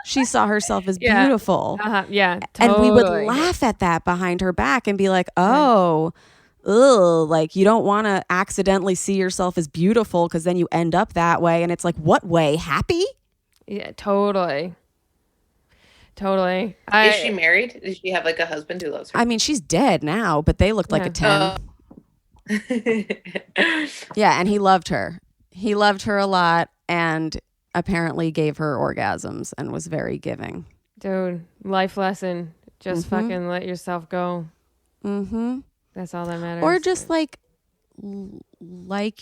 she saw herself as beautiful. Totally. And we would laugh at that behind her back and be like, like, you don't want to accidentally see yourself as beautiful, because then you end up that way. And it's like, what way? Happy? Yeah, totally. Is she married? Does she have like a husband who loves her? I mean, she's dead now, but they looked like a 10. Yeah, and he loved her. He loved her a lot, and apparently gave her orgasms and was very giving. Dude, life lesson. Just fucking let yourself go. That's all that matters. Or just like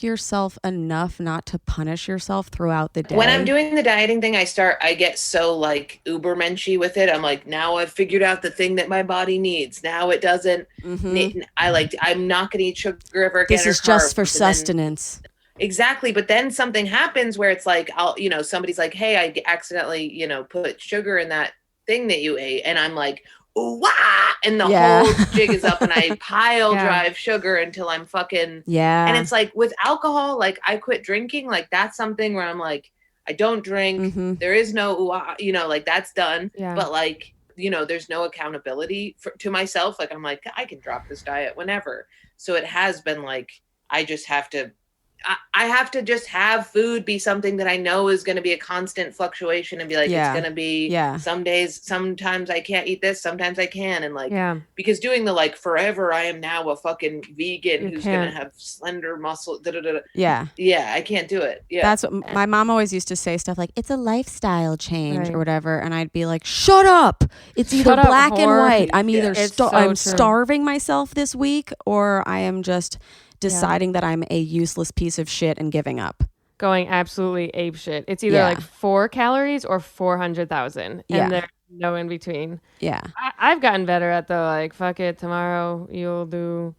yourself enough not to punish yourself throughout the day. When I'm doing the dieting thing, I get so like ubermenschy with it. I'm like, now I've figured out the thing that my body needs. Now it doesn't need, I'm not going to eat sugar ever again. This is just for sustenance. Exactly. But then something happens where it's like, somebody's like, hey, I accidentally, put sugar in that thing that you ate. And I'm like, wah! And the whole jig is up, and I pile drive sugar until I'm fucking. Yeah. And it's like with alcohol, like I quit drinking. Like that's something where I'm like, I don't drink. There is no, like that's done. Yeah. But like, there's no accountability to myself. Like I'm like, I can drop this diet whenever. So it has been like, I just have to. I have to just have food be something that I know is going to be a constant fluctuation, and be like, it's going to be some days, sometimes I can't eat this, sometimes I can. And like, because doing the like forever, I am now a fucking vegan who's going to have slender muscle. Yeah. I can't do it. Yeah. That's what my mom always used to say, stuff like, it's a lifestyle change or whatever. And I'd be like, shut up. It's either black and white. I'm either I'm starving myself this week, or I am just deciding that I'm a useless piece of shit and giving up. Going absolutely ape shit. It's either like 4 calories or 400,000. And there's no in between. Yeah. I've gotten better at the like, fuck it, tomorrow you'll do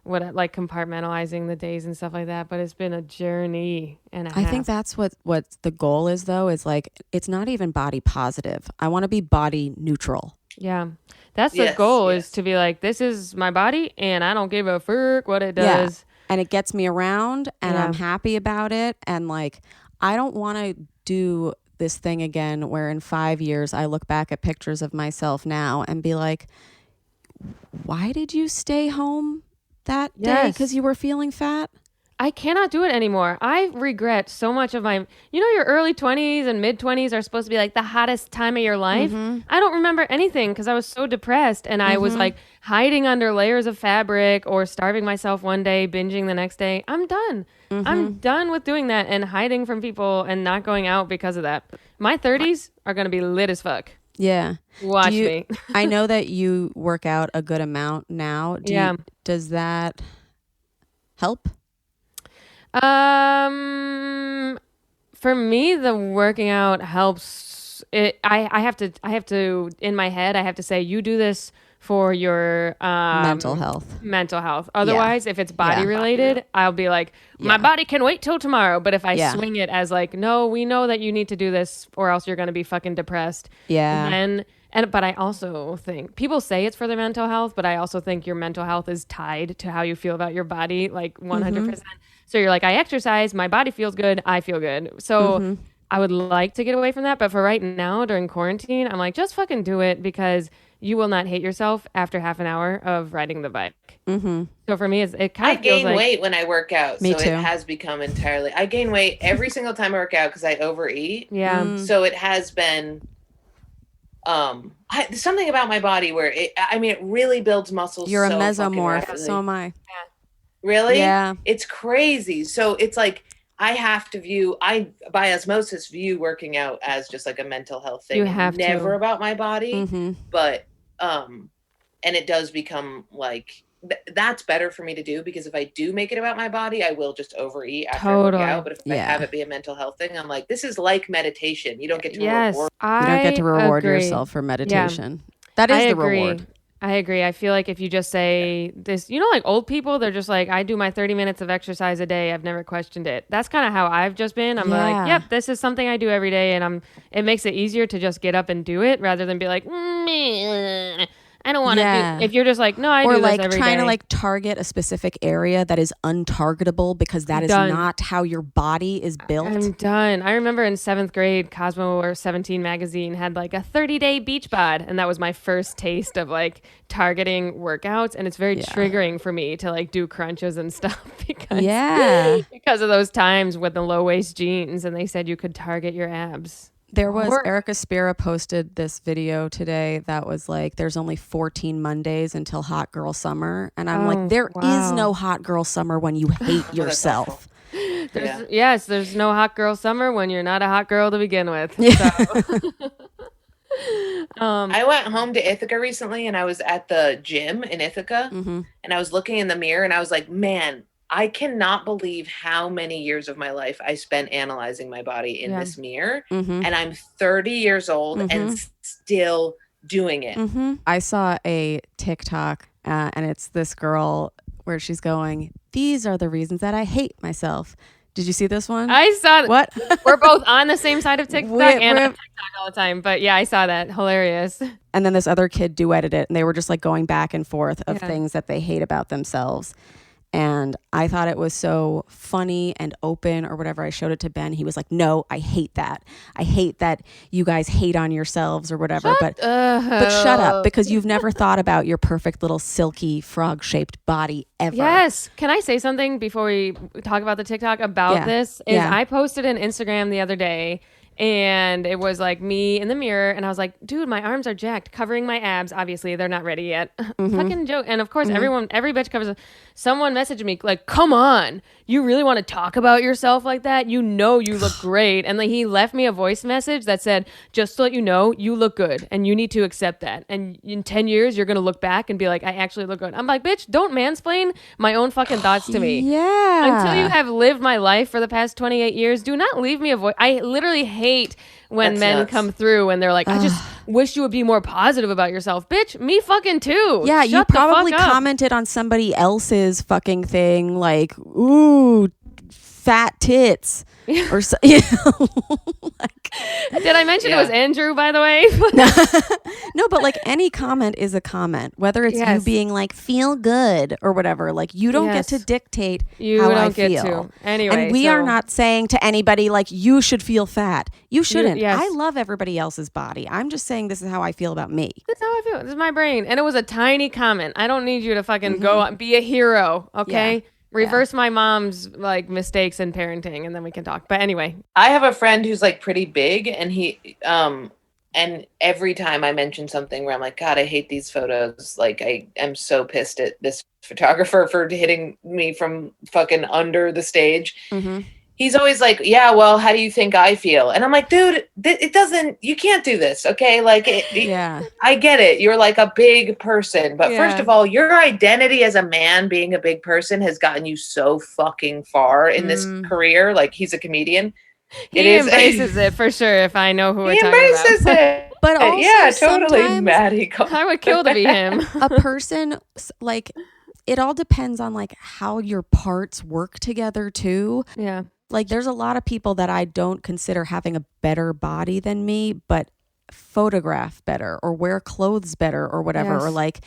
what, like compartmentalizing the days and stuff like that. But it's been a journey and a half. I think that's what the goal is, though, is like, it's not even body positive. I want to be body neutral. Yeah. That's the goal, is to be like, this is my body and I don't give a fuck what it does. And it gets me around, and I'm happy about it. And like, I don't want to do this thing again where in 5 years I look back at pictures of myself now and be like, why did you stay home that day? Because you were feeling fat? I cannot do it anymore. I regret so much of my, your early 20s and mid 20s are supposed to be like the hottest time of your life. I don't remember anything because I was so depressed and I was like hiding under layers of fabric or starving myself one day, binging the next day. I'm done. I'm done with doing that and hiding from people and not going out because of that. My 30s are going to be lit as fuck. Yeah. Watch me. I know that you work out a good amount now. Does that help? For me, the working out helps. I have to in my head, I have to say, you do this for your mental health. Otherwise, if it's body related, I'll be like, my body can wait till tomorrow. But if I swing it as like, no, we know that you need to do this or else you're going to be fucking depressed. Yeah. But I also think people say it's for their mental health, but I also think your mental health is tied to how you feel about your body, like 100%. So you're like, I exercise, my body feels good, I feel good. So I would like to get away from that. But for right now, during quarantine, I'm like, just fucking do it because you will not hate yourself after half an hour of riding the bike. So for me, it kind of feels like... I gain weight when I work out. Me so too. It has become entirely... I gain weight every single time I work out because I overeat. Yeah. So it has been... something about my body where it really builds muscles. You're so a mesomorph. fucking So am I. Really? Yeah. It's crazy. So it's like I have to by osmosis view working out as just like a mental health thing. You have never to. about my body, but and it does become like that's better for me to do because if I do make it about my body, I will just overeat after I work out. But if I have it be a mental health thing, I'm like, this is like meditation. You don't get to reward. You don't get to reward agree. yourself for meditation. That is the reward. I agree. I feel like if you just say this, like old people, they're just like, I do my 30 minutes of exercise a day. I've never questioned it. That's kind of how I've just been. I'm like, yep, this is something I do every day. And it makes it easier to just get up and do it rather than be like, I don't want to do. If you're just like, no, I do this every day. Or like trying to like target a specific area that is untargetable because that is not how your body is built. I'm done. I remember in 7th grade, Cosmo or 17 magazine had like a 30-day beach bod. And that was my first taste of like targeting workouts. And it's very triggering for me to like do crunches and stuff because of those times with the low waist jeans. And they said you could target your abs. There was Erica Spira posted this video today that was like, there's only 14 Mondays until hot girl summer. And I'm like, there is no hot girl summer when you hate yourself. There's no hot girl summer when you're not a hot girl to begin with. I went home to Ithaca recently and I was at the gym in Ithaca and I was looking in the mirror and I was like, man, I cannot believe how many years of my life I spent analyzing my body in this mirror. And I'm 30 years old and still doing it. I saw a TikTok and it's this girl where she's going, these are the reasons that I hate myself. Did you see this one? I saw that. What? We're both on the same side of TikTok and on TikTok all the time. But yeah, I saw that. Hilarious. And then this other kid duetted it and they were just like going back and forth of things that they hate about themselves. And I thought it was so funny and open or whatever. I showed it to Ben. He was like, no, I hate that. I hate that you guys hate on yourselves or whatever. But shut up because you've never thought about your perfect little silky frog-shaped body ever. Yes. Can I say something before we talk about the TikTok about this? I posted an Instagram the other day. And it was like me in the mirror. And I was like, dude, my arms are jacked, covering my abs. Obviously, they're not ready yet. Fucking joke. And of course, every bitch covers. Someone messaged me like, come on. You really want to talk about yourself like that? You know you look great. And like, he left me a voice message that said, just to let you know, you look good. And you need to accept that. And in 10 years, you're going to look back and be like, I actually look good. I'm like, bitch, don't mansplain my own fucking thoughts to me. Yeah. Until you have lived my life for the past 28 years, do not leave me a voice. I literally hate when That's men nuts. come through and they're like, I just wish you would be more positive about yourself. Bitch, me fucking too. Yeah, Shut you probably the fuck up. commented on somebody else's fucking thing like, ooh, fat tits. Or so, like, did I mention it was Andrew, by the way? No, but like any comment is a comment, whether it's you being like feel good or whatever. Like you don't get to dictate how I feel. Anyway, and we are not saying to anybody like you should feel fat. You shouldn't. Yes. I love everybody else's body. I'm just saying this is how I feel about me. That's how I feel. This is my brain, and it was a tiny comment. I don't need you to fucking go be a hero. Okay. Yeah. Reverse my mom's like mistakes in parenting, and then we can talk. But anyway, I have a friend who's like pretty big, and and every time I mention something where I'm like, God, I hate these photos. Like, I am so pissed at this photographer for hitting me from fucking under the stage. Mm-hmm. He's always like, yeah, well, how do you think I feel? And I'm like, dude, it doesn't, you can't do this. Okay. Like, Yeah. I get it. You're like a big person. But Yeah. first of all, your identity as a man being a big person has gotten you so fucking far in this career. Like, he's a comedian. he embraces it for sure. If I know who we're He talking embraces about. it. But also yeah, totally, sometimes Maddie. I would kill to be him. a person, like, it all depends on like how your parts work together too. Yeah. Like, there's a lot of people that I don't consider having a better body than me, but photograph better or wear clothes better or whatever, Yes. or like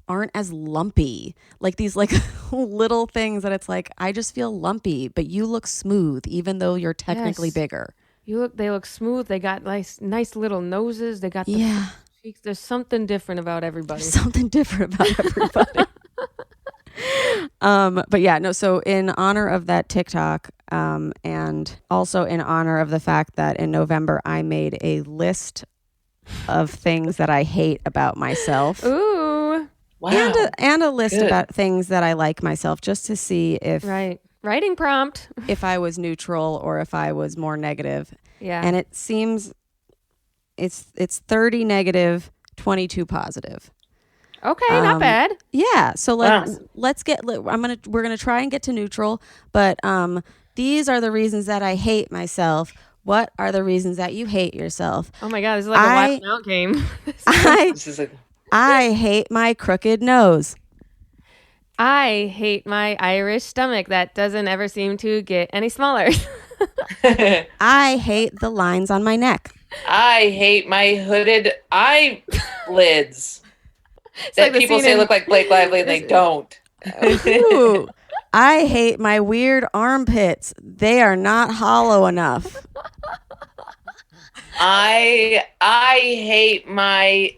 aren't as lumpy. Like these like little things that it's like, I just feel lumpy, but you look smooth even though you're technically Yes. bigger. They look smooth. They got nice little noses. They got the Yeah. cheeks. There's something different about everybody. There's something different about everybody. But yeah, no, so in honor of that TikTok, and also in honor of the fact that in November I made a list of things that I hate about myself. Ooh. Wow. And a list Good. about things that I like myself, just to see if Right. Writing prompt. if I was neutral or if I was more negative. Yeah. And it seems it's 30 negative, 22 positive. Okay, not bad. Yeah. So like, Wow. we're gonna try and get to neutral, but these are the reasons that I hate myself. What are the reasons that you hate yourself? Oh my God, this is like a Wild 'N Out game. This is like, I hate my crooked nose. I hate my Irish stomach that doesn't ever seem to get any smaller. I hate the lines on my neck. I hate my hooded eyelids that like the people scene say in- look like Blake Lively and they don't. Ooh, I hate my weird armpits. They are not hollow enough. I hate my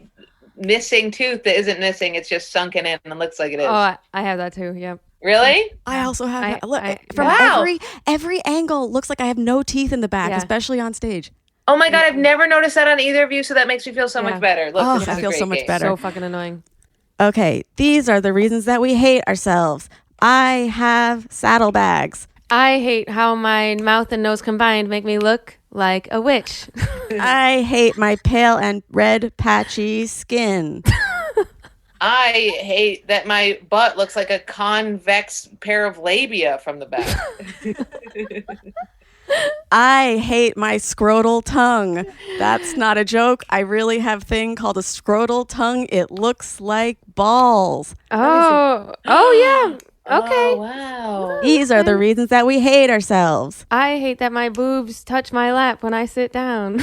missing tooth that isn't missing. It's just sunken in and looks like it is. Oh, I have that too. Yep. Really? I also have I- that. Look, I- from Wow. every angle looks like I have no teeth in the back, Yeah. especially on stage. Oh my God, I've never noticed that on either of you, so that makes me feel so Yeah. much better. Look, Oh, this I is a feel great so much game. better. So fucking annoying. Okay, these are the reasons that we hate ourselves. I have saddlebags. I hate how my mouth and nose combined make me look like a witch. I hate my pale and red patchy skin. I hate that my butt looks like a convex pair of labia from the back. I hate my scrotal tongue. That's not a joke. I really have a thing called a scrotal tongue. It looks like balls. Oh yeah. Okay. Oh, wow. These are the reasons that we hate ourselves. I hate that my boobs touch my lap when I sit down.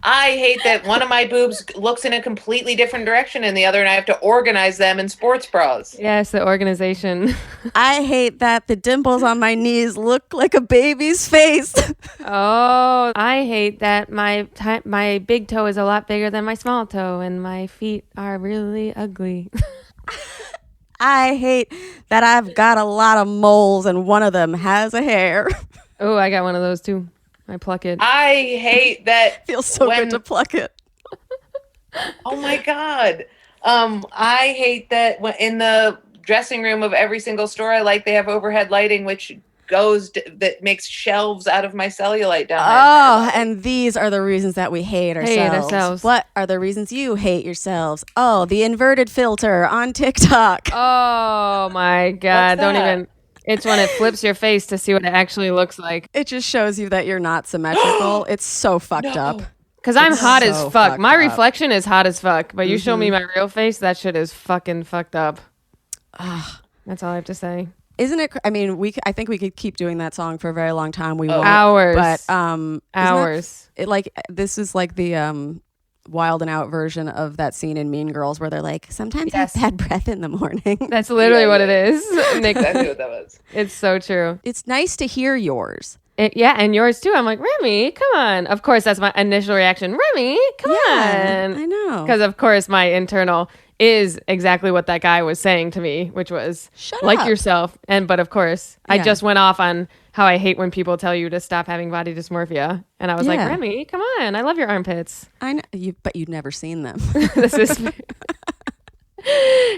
I hate that one of my boobs looks in a completely different direction and the other, and I have to organize them in sports bras. Yes, the organization. I hate that the dimples on my knees look like a baby's face. Oh, I hate that my big toe is a lot bigger than my small toe, and my feet are really ugly. I hate that I've got a lot of moles and one of them has a hair. Oh, I got one of those too. I pluck it. I hate that. Feels so when- good to pluck it. Oh my God. I hate that when in the dressing room of every single store I like, they have overhead lighting, which that makes shelves out of my cellulite down there. Oh, and these are the reasons that we hate ourselves. Hate ourselves. What are the reasons you hate yourselves? Oh, the inverted filter on TikTok. Oh my God. What's Don't that? even. It's when it flips your face to see what it actually looks like. It just shows you that you're not symmetrical. It's so fucked up. Because I'm hot as so fuck. fucked My up. reflection is hot as fuck. But you show me my real face, that shit is fucking fucked up. That's all I have to say. Isn't it? I mean, I think we could keep doing that song for a very long time. We won't. Hours. But isn't that- Hours. this is like the Wild and Out version of that scene in Mean Girls where they're like, sometimes Yes. I have bad breath in the morning. That's literally Yeah, what yeah. it is. Nick, Exactly what that was. it's so true. It's nice to hear yours. Yeah, and yours too. I'm like, Remy, come on. Of course, that's my initial reaction. Remy, come Yeah, on. I know. Because of course, my internal is exactly what that guy was saying to me, which was Shut like up. yourself. But of course, I Yeah. just went off on how I hate when people tell you to stop having body dysmorphia. And I was like, Yeah. Remy, come on. I love your armpits. I know you, but you've never seen them. This is.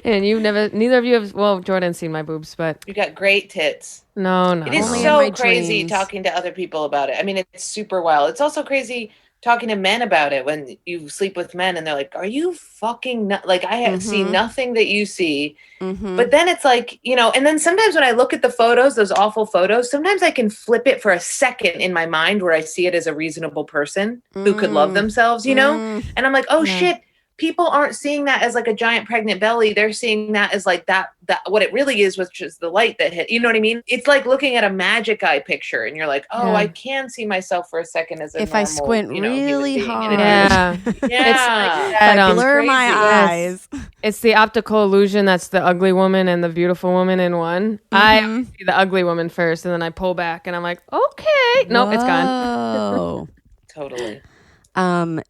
And neither of you have, well, Jordan's seen my boobs, but You got great tits. no. It is Only in so my crazy dreams. talking to other people about it. I mean, it's super wild. It's also crazy talking to men about it when you sleep with men and they're like, are you fucking like I have seen nothing that you see. But then it's like, and then sometimes when I look at the photos, those awful photos, sometimes I can flip it for a second in my mind where I see it as a reasonable person who could love themselves, and I'm like, oh shit, people aren't seeing that as like a giant pregnant belly. They're seeing that as like that what it really is, which is the light that hit. You know what I mean? It's like looking at a magic eye picture and you're like, oh, I can see myself for a second as a If normal, I squint really hard. yeah. Yeah. I blur crazy. my eyes. It's the optical illusion that's the ugly woman and the beautiful woman in one. I always see the ugly woman first, and then I pull back, and I'm like, okay, nope, it's gone. Oh, Totally.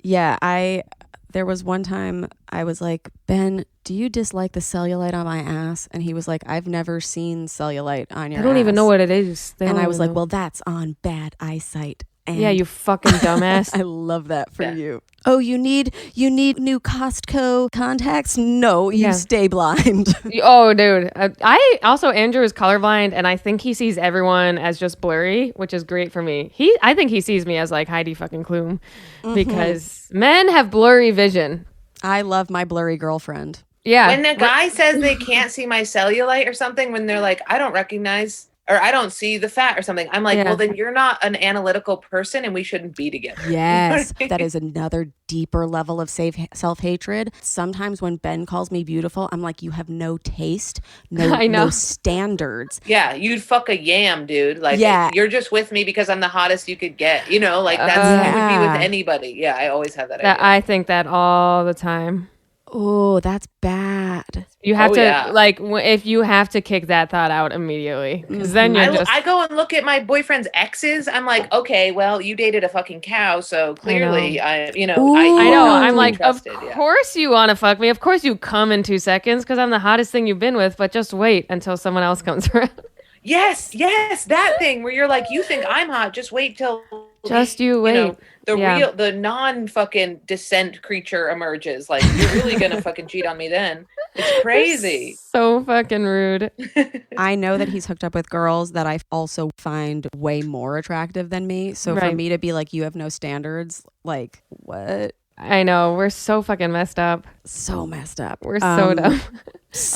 yeah. There was one time I was like, Ben, do you dislike the cellulite on my ass? And he was like, I've never seen cellulite on your ass. I don't even know what it is. And I was like, well, that's on bad eyesight. And yeah, you fucking dumbass. I love that for you. Oh, you need new Costco contacts? No, you stay blind. Oh, dude. I also, Andrew is colorblind, and I think he sees everyone as just blurry, which is great for me. I think he sees me as like Heidi fucking Klum, because men have blurry vision. I love my blurry girlfriend. Yeah. When a guy says they can't see my cellulite or something, when they're like, I don't recognize or I don't see the fat or something, I'm like, well, then you're not an analytical person and we shouldn't be together. Yes, that is another deeper level of self-hatred. Sometimes when Ben calls me beautiful, I'm like, you have no taste, no standards. Yeah, you'd fuck a yam, dude. Like, you're just with me because I'm the hottest you could get. Like that's you would be with anybody. Yeah, I always have that idea. I think that all the time. Oh, that's bad. You have to if you have to kick that thought out immediately, because then you're I go and look at my boyfriend's exes. I'm like, okay, well, you dated a fucking cow, so clearly, I know. I'm like, of course you want to fuck me. Of course you come in 2 seconds because I'm the hottest thing you've been with. But just wait until someone else comes around. Yes, that thing where you're like, you think I'm hot? Just wait till. Just you wait. The non-fucking descent creature emerges. Like, you're really gonna fucking cheat on me then. It's crazy. So fucking rude. I know that he's hooked up with girls that I also find way more attractive than me. So for me to be like, you have no standards, like, what? I know. We're so fucking messed up. So messed up. We're so dumb.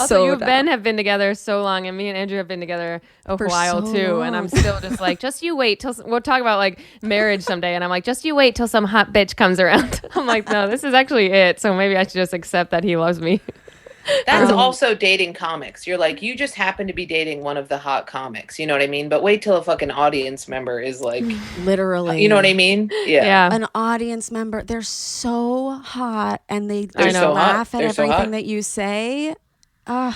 Also, you and dumb. Ben have been together so long, and me and Andrew have been together a while too. Long. And I'm still just like, just you wait till we'll talk about like marriage someday. And I'm like, just you wait till some hot bitch comes around. I'm like, no, this is actually it. So maybe I should just accept that he loves me. That's also dating comics. You're like, you just happen to be dating one of the hot comics. You know what I mean? But wait till a fucking audience member is like, literally. You know what I mean? Yeah. An audience member. They're so hot, and they so laugh hot. at They're so everything hot. that you say. Ugh.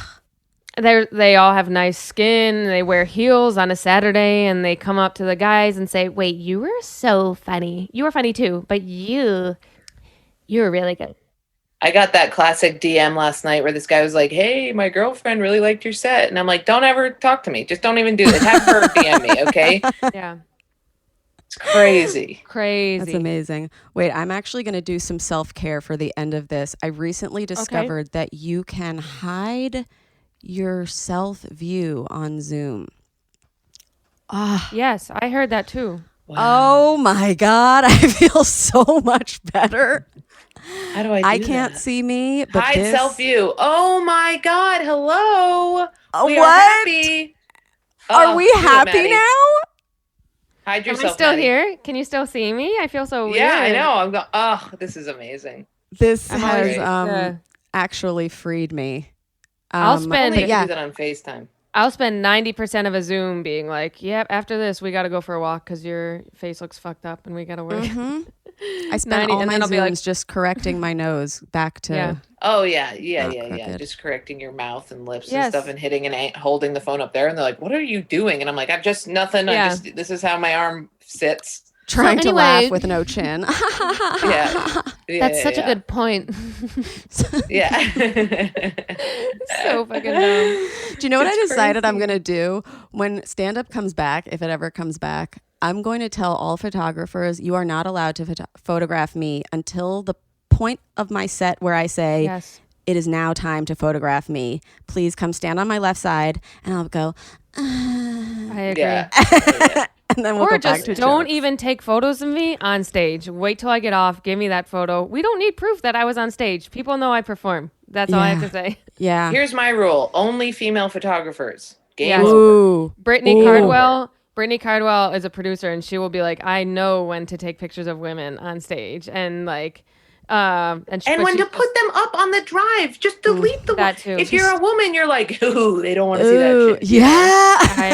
They all have nice skin. They wear heels on a Saturday, and they come up to the guys and say, "Wait, you were so funny. You were funny too, but you were really good." I got that classic DM last night where this guy was like, hey, my girlfriend really liked your set. And I'm like, don't ever talk to me. Just don't even do it. Have her DM me, okay? Yeah. It's crazy. That's amazing. Wait, I'm actually going to do some self-care for the end of this. I recently discovered that you can hide your self-view on Zoom. Yes, I heard that too. Wow. Oh my God. I feel so much better. How do I can't see me, but hide self-view. Oh my God. Hello. We what? are happy. Are we happy now? Hide yourself. Am I still Maddy. here? Can you still see me? I feel so weird. Yeah, I know. I'm going, this is amazing. This has actually freed me. I'll spend do that on FaceTime. I'll spend 90% of a Zoom being like, yep, after this, we got to go for a walk because your face looks fucked up and we got to work. I spent all my Zooms just correcting my nose back to... Yeah. Oh, yeah. Just correcting your mouth and lips and stuff and hitting and holding the phone up there. And they're like, what are you doing? And I'm like, I'm just nothing. Yeah. This is how my arm sits. Trying to anyway- laugh with no chin. That's such a good point. Yeah. So fucking dumb. Do you know what I It's decided I'm crazy. going to do when stand-up comes back, if it ever comes back? I'm going to tell all photographers, you are not allowed to photograph me until the point of my set where I say, Yes. it is now time to photograph me. Please come stand on my left side. And I'll go, I agree. Yeah. and then we'll Or go back just to don't jokes. even take photos of me on stage. Wait till I get off. Give me that photo. We don't need proof that I was on stage. People know I perform. That's all I have Yeah. to say. Yeah. Here's my rule: only female photographers. Game Yeah. over. Ooh. Brittany Ooh. Cardwell is a producer, and she will be like, I know when to take pictures of women on stage, and like, And when to put them up on the drive, just delete the that one. too. If you're a woman, you're like, ooh, they don't want to see Ooh, that shit. yeah. I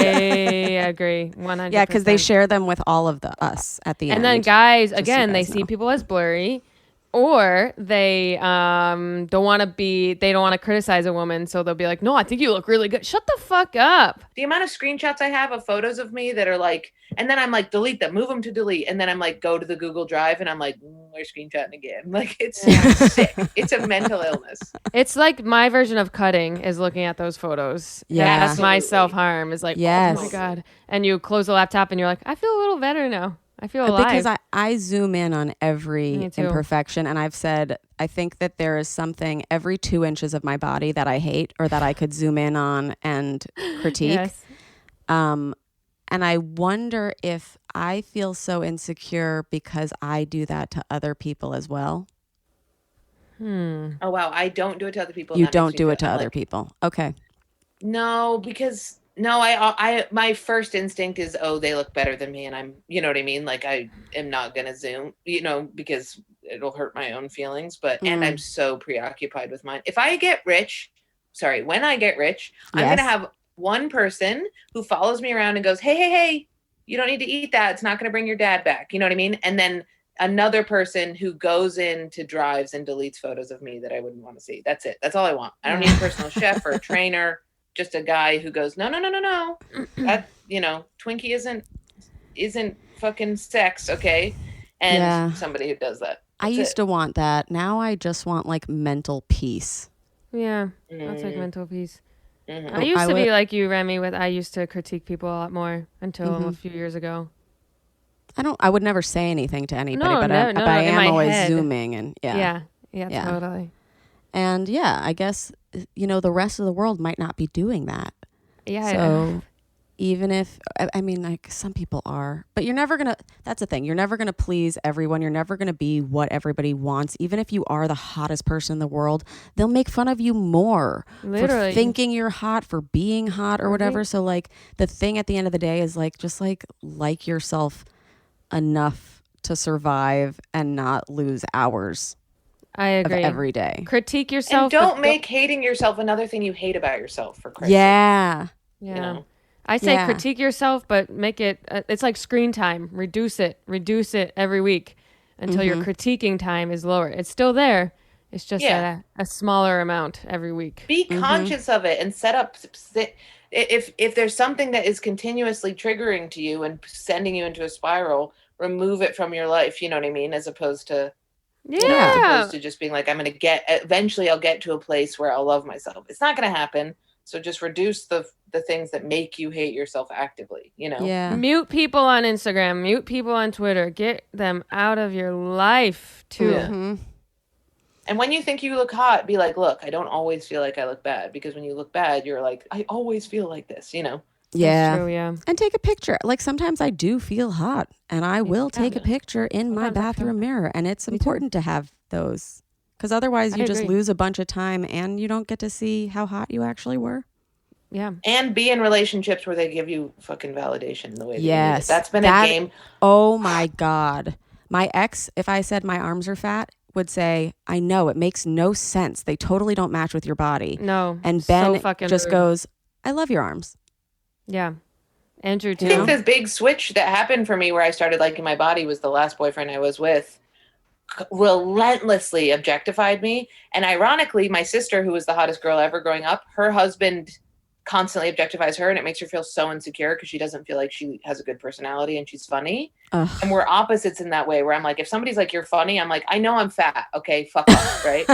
agree, 100%. Yeah, because they share them with all of us at the end. And then guys, so again, you they guys see know. people as blurry, or they don't want to criticize a woman, so they'll be like, "No, I think you look really good." Shut the fuck up. The amount of screenshots I have of photos of me that are like, and then I'm like, delete them, move them to delete, and then I'm like, go to the Google Drive, and I'm like, we're screenshotting again. Like it's sick. It's a mental illness. It's like my version of cutting is looking at those photos. Yeah. That's my Absolutely. self-harm. Is like, Yes. oh my god. And you close the laptop and you're like, I feel a little better now. I feel alive. Because I zoom in on every Me too. imperfection, and I've said I think that there is something every 2 inches of my body that I hate or that I could zoom in on and critique. Yes. And I wonder if I feel so insecure because I do that to other people as well. Oh wow, I don't do it to other people. and You that makes don't me do feel- it to I'm other like, people. Okay. No, because no, I my first instinct is, oh, they look better than me, and I'm, you know what I mean? Like I am not gonna zoom, because it'll hurt my own feelings. But and I'm so preoccupied with mine. If I get rich, when I get rich, I'm Yes. gonna have one person who follows me around and goes, hey, you don't need to eat that. It's not gonna bring your dad back. You know what I mean? And then another person who goes into drives and deletes photos of me that I wouldn't want to see. That's it. That's all I want. I don't need a personal chef or a trainer. Just a guy who goes, no. That, Twinkie isn't fucking sex, okay? And Yeah. somebody who does that. I used to want that. Now I just want like mental peace. Yeah. That's like mental peace. Mhm. I used I to be would- like you, Remy, I used to critique people a lot more until a few years ago. I would never say anything to anybody, No, but no, I no, am in my always head. zooming and Yeah, Yeah. totally. And yeah, I guess, the rest of the world might not be doing that. Yeah. So even if, I mean, like some people are, but that's the thing. You're never going to please everyone. You're never going to be what everybody wants. Even if you are the hottest person in the world, they'll make fun of you more Literally. for thinking you're hot, for being hot or whatever. So like the thing at the end of the day is like, just like yourself enough to survive and not lose hours I of agree. every day. Critique yourself. And but don't make hating yourself another thing you hate about yourself, for Christ's sake. Yeah. Yeah. You know? I say Yeah. critique yourself, but make it, it's like screen time. Reduce it every week until your critiquing time is lower. It's still there. It's just Yeah. a smaller amount every week. Be conscious of it and set up. If there's something that is continuously triggering to you and sending you into a spiral, remove it from your life. You know what I mean? As opposed to just being like, eventually I'll get to a place where I'll love myself. It's not going to happen. So just reduce the things that make you hate yourself actively, Yeah. Mute people on Instagram, mute people on Twitter. Get them out of your life too. Yeah. And when you think you look hot, be like, look, I don't always feel like I look bad, because when you look bad, you're like, I always feel like this, Yeah. That's true, yeah. And take a picture. Like sometimes I do feel hot and I will take a picture in my Sometimes I feel bathroom mirror. And it's important to have those because otherwise you just agree. lose a bunch of time and you don't get to see how hot you actually were. Yeah. And be in relationships where they give you fucking validation in the way that you need it. Yes. That's been That- a game. Oh my God. My ex, if I said my arms are fat, would say, I know, it makes no sense. They totally don't match with your body. No. And so Ben fucking just rude. goes, I love your arms. Yeah. Andrew I too. think the big switch that happened for me where I started liking my body was the last boyfriend I was with relentlessly objectified me. And ironically, my sister, who was the hottest girl ever growing up, her husband constantly objectifies her, and it makes her feel so insecure because she doesn't feel like she has a good personality and she's funny. Ugh. And we're opposites in that way, where I'm like, if somebody's like, you're funny, I'm like, I know I'm fat. Okay, fuck off, right?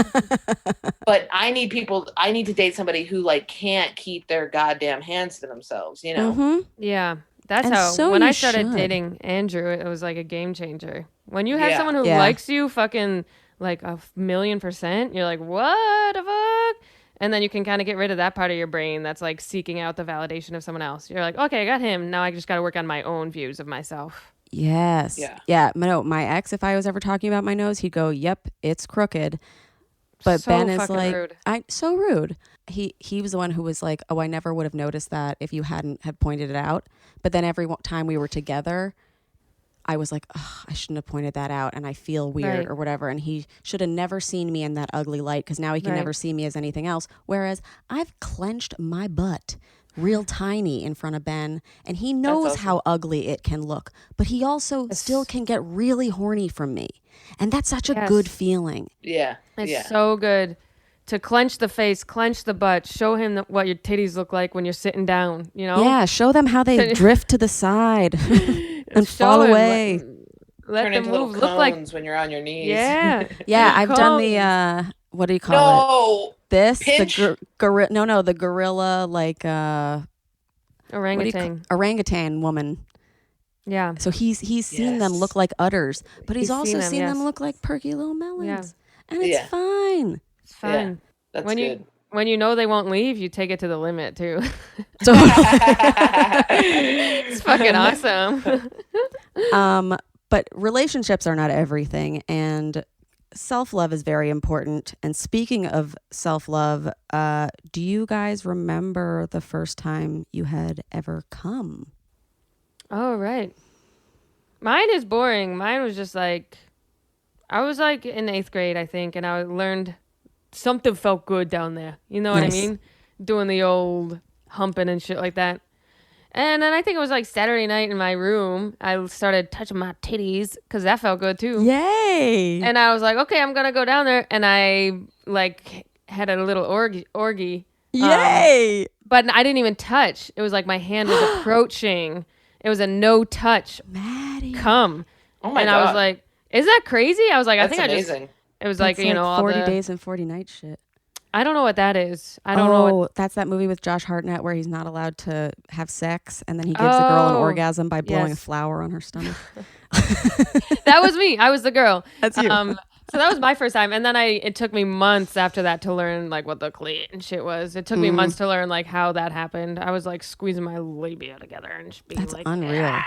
But I need to date somebody who like can't keep their goddamn hands to themselves, you know? Mm-hmm. Yeah. That's And how, so when you I started should. dating Andrew, it was like a game changer. When you have Yeah. someone who Yeah. likes you fucking like 1,000,000%, you're like, what the fuck? And then you can kind of get rid of that part of your brain that's like seeking out the validation of someone else. You're like, okay, I got him. Now I just got to work on my own views of myself. Yes. Yeah. Yeah. No, my ex, if I was ever talking about my nose, he'd go, "Yep, it's crooked." But So Ben is fucking like, rude. so rude. He was the one who was like, "Oh, I never would have noticed that if you hadn't had pointed it out." But then every time we were together, I was like, "Oh, I shouldn't have pointed that out, and I feel weird Right. or whatever." And he should have never seen me in that ugly light because now he can Right. never see me as anything else. Whereas I've clenched my butt real tiny in front of Ben, and he knows awesome. how ugly it can look, but he also still can get really horny from me, and that's such a Yes. good feeling. Yeah. It's yeah. so good to clench the face, clench the butt, show him what your titties look like when you're sitting down, you know? Yeah, show them how they drift to the side and Show fall him, away. Let Turn them into little move. cones Look like, when you're on your knees. yeah. Yeah, I've done Cones. the what do you call it? No. This Pinch? the the gorilla like what do you Orangutan. orangutan woman. Yeah. So he's seen them Yes. look like udders, but he's He's also seen seen them, them yes. look like perky little melons. Yeah. And it's Yeah. fine. It's fine. That's when good. when you know they won't leave, you take it to the limit too. So It's fucking awesome. but relationships are not everything, and self-love is very important. And speaking of self-love, do you guys remember the first time you had ever come? Oh, right. Mine is boring. Mine was just like, I was like in 8th grade, I think, and I learned something felt good down there. You know what I Nice. mean? Doing the old humping and shit like that. And then I think it was like Saturday night in my room. I started touching my titties because that felt good too. Yay! And I was like, okay, I'm going to go down there. And I like had a little orgy. Yay! But I didn't even touch. It was like my hand was approaching. It was a no touch Maddie. come. Oh my And God. I was like, is that crazy? I was like, That's I think amazing. it was That's like, you know, all 40 the, days and 40 nights shit. I don't know what that is. I don't know. What, That's that movie with Josh Hartnett where he's not allowed to have sex, and then he gives the girl an Oh, orgasm by blowing a yes. flower on her stomach. that was me. I was the girl. That's you. So that was my first time. And then it took me months after that to learn like what the clit and shit was. It took me months to learn like how that happened. I was like squeezing my labia together and just being That's like, unreal. "Ah."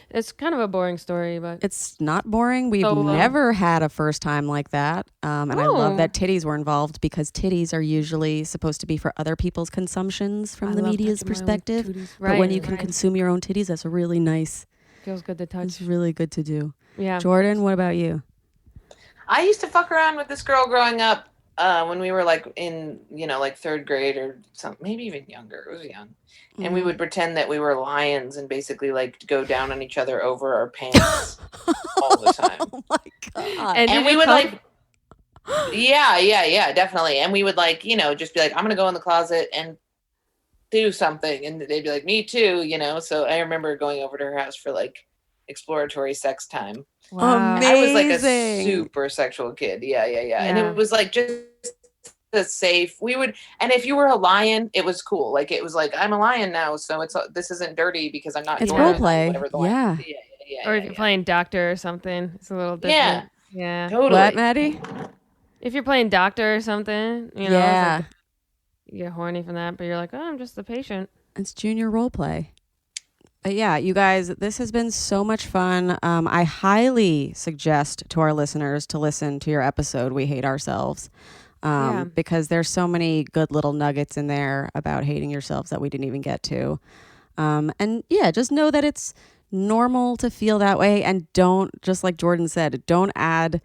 It's kind of a boring story, but It's not boring. We've So, never had a first time like that. And I love Oh. that titties were involved because titties are usually supposed to be for other people's consumptions from I the love media's touching my own perspective. tooties. But when Right, you can right. consume your own titties, that's a really nice, feels good to touch. it's really good to do. Yeah. Jordan, what about you? I used to fuck around with this girl growing up when we were like in, you know, like 3rd grade or something, maybe even younger. It was young. And we would pretend that we were lions and basically like go down on each other over our pants all the time. Oh my God. And And did we you would come? like, yeah, definitely. And we would like, you know, just be like, I'm going to go in the closet and do something. And they'd be like, me too, you know? So I remember going over to her house for like exploratory sex time. Wow. I was like a Amazing. super sexual kid. Yeah. And Yeah. it was like just the safe. We would, and if you were a lion, it was cool. Like it was like, I'm a lion now, so this isn't dirty because I'm not. It's Dora, role play. whatever the lion- Yeah. Yeah. Or if you're playing doctor or something, it's a little different. Yeah. Yeah. Totally. What, Maddie? If you're playing doctor or something, you know, Yeah. it's like you get horny from that, but you're like, oh, I'm just the patient. It's junior role play. But yeah, you guys, this has been so much fun. I highly suggest to our listeners to listen to your episode, We Hate Ourselves, Yeah. because there's so many good little nuggets in there about hating yourselves that we didn't even get to. And yeah, just know that it's normal to feel that way. And don't, just like Jordan said, don't add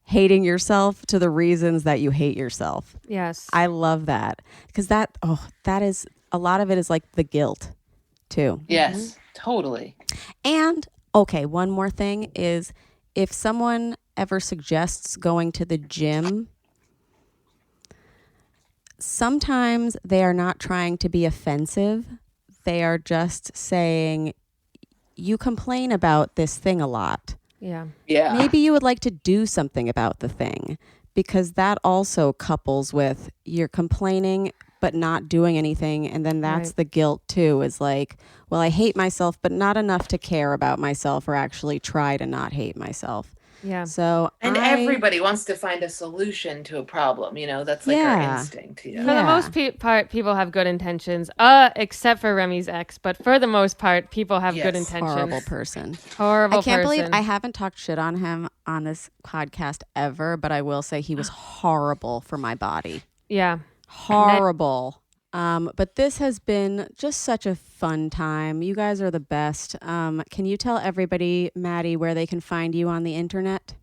hating yourself to the reasons that you hate yourself. Yes. I love that because that is a lot of it is like the guilt too. Yes, totally. And okay, one more thing is if someone ever suggests going to the gym, sometimes they are not trying to be offensive. They are just saying, you complain about this thing a lot. Yeah. Yeah. Maybe you would like to do something about the thing, because that also couples with you're complaining but not doing anything. And then that's Right. the guilt too, is like, well, I hate myself, but not enough to care about myself or actually try to not hate myself. Yeah. So And everybody wants to find a solution to a problem. That's like our Yeah. instinct. For the most part, people have good intentions, except for Remy's ex. But for the most part, people have good Yes. intentions. horrible person. Horrible I can't believe person. I haven't talked shit on him on this podcast ever, but I will say he was horrible for my body. Yeah. Horrible. But this has been just such a fun time. You guys are the best. Can you tell everybody, Maddy, where they can find you on the internet?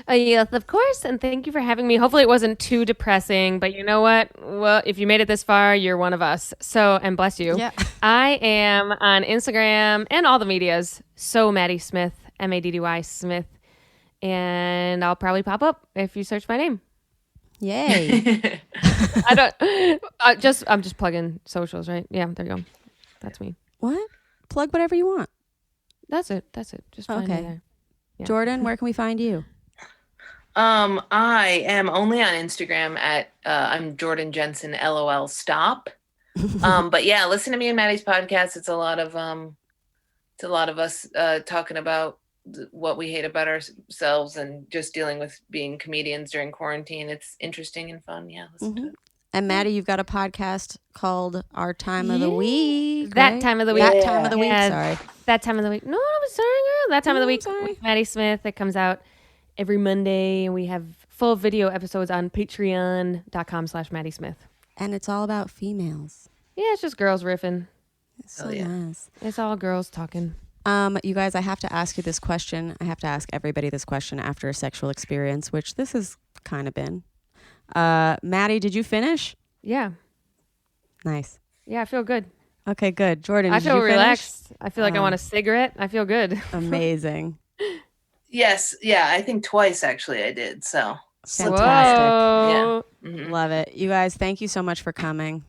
Yes, of course. And thank you for having me. Hopefully it wasn't too depressing, but you know what? Well, if you made it this far, you're one of us. So, and bless you. Yeah. I am on Instagram and all the medias. So Maddy Smith, Maddy Smith. And I'll probably pop up if you search my name. Yay. I'm just plugging socials, right? Yeah, there you go. That's me. What? Plug whatever you want. That's it. Just find me Okay. there. Yeah. Jordan, where can we find you? I am only on Instagram at I'm Jordan Jenson LOL stop. But yeah, listen to me and Maddy's podcast. It's a lot of us talking about what we hate about ourselves and just dealing with being comedians during quarantine. It's interesting and fun. Yeah, listen to it. And Maddy, you've got a podcast called Our Time of the Week. That right? time of the week. That time of the week. Yeah. Sorry. That time of the week. No, I'm sorry, girl. That time of the week sorry. with Maddy Smith. It comes out every Monday, and we have full video episodes on patreon.com/Maddy Smith. And it's all about females. Yeah, it's just girls riffing. It's so yeah. nice. It's all girls talking. You guys, I have to ask you this question. I have to ask everybody this question after a sexual experience, which this has kind of been. Maddy, did you finish? Yeah. Nice. Yeah, I feel good. Okay, good. Jordan, I did feel you finish? relaxed. I feel like I want a cigarette. I feel good. Amazing. Yes, yeah, I think twice actually I did. So Fantastic. Whoa. yeah. Mhm. Love it. You guys, thank you so much for coming.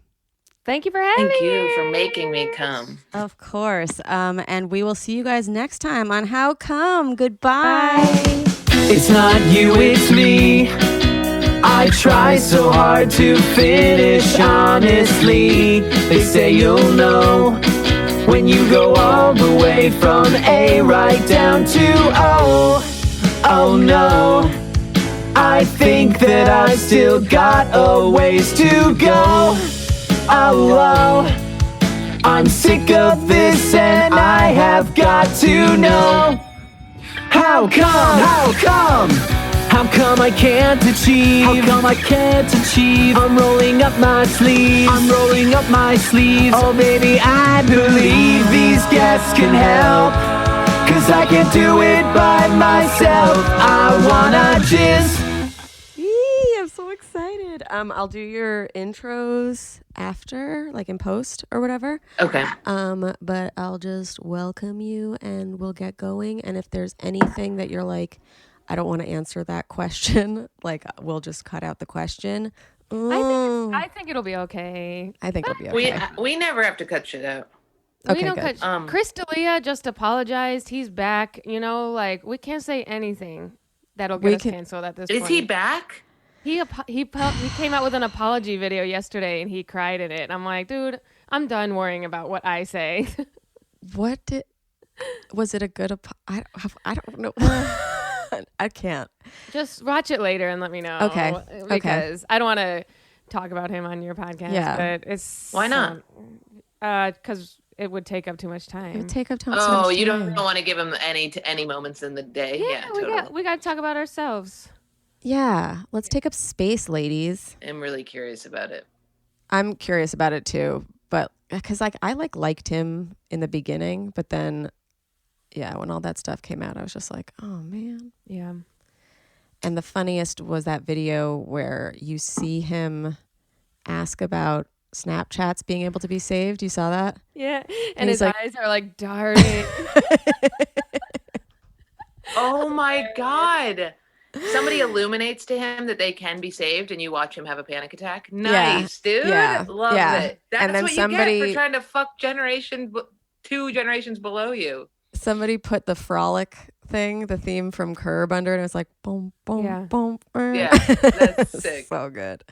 Thank you for having me. Thank you for making me come. Of course. And we will see you guys next time on How Come. Goodbye. It's not you, it's me. I try so hard to finish honestly. They say you'll know when you go all the way from A right down to O. Oh no, I think that I still got a ways to go. Oh, I'm sick of this and I have got to know. How come? How come? How come I can't achieve? How come I can't achieve? I'm rolling up my sleeves. I'm rolling up my sleeves. Oh baby, I believe these guests can help. 'Cause I can't do it by myself. I wanna just I'm so excited. I'll do your intros after, like in post or whatever. Okay. But I'll just welcome you and we'll get going. And if there's anything that you're like, I don't want to answer that question, like we'll just cut out the question. I think it'll be okay. I think it'll be okay. We never have to cut shit out. Okay, We don't good. cut. Chris D'Elia just apologized. He's back. Like we can't say anything that'll get us canceled at this point. Is he back? He came out with an apology video yesterday and he cried in it. I'm like, dude, I'm done worrying about what I say. Was it a good I don't know. I can't. Just watch it later and let me know. Okay. Because I don't want to talk about him on your podcast. Yeah. But it's Why not? Because it would take up too much It time. would take up time. Oh, you don't want to give him any moments in the day. Yeah, we totally. got to talk about ourselves. Yeah, let's take up space, ladies. I'm really curious about it. I'm curious about it too, but because I liked him in the beginning, but then, yeah, when all that stuff came out, I was just like, oh man. Yeah. And the funniest was that video where you see him ask about Snapchats being able to be saved. You saw that? Yeah. And he's his like- eyes are like darting. Oh my God. Somebody illuminates to him that they can be saved, and you watch him have a panic attack. Nice, dude. Love it. That's And then what you get for trying to fuck two generations below you. Somebody put the frolic thing, the theme from Curb under it. And it was like, boom, boom, boom. Yeah, that's sick. So good.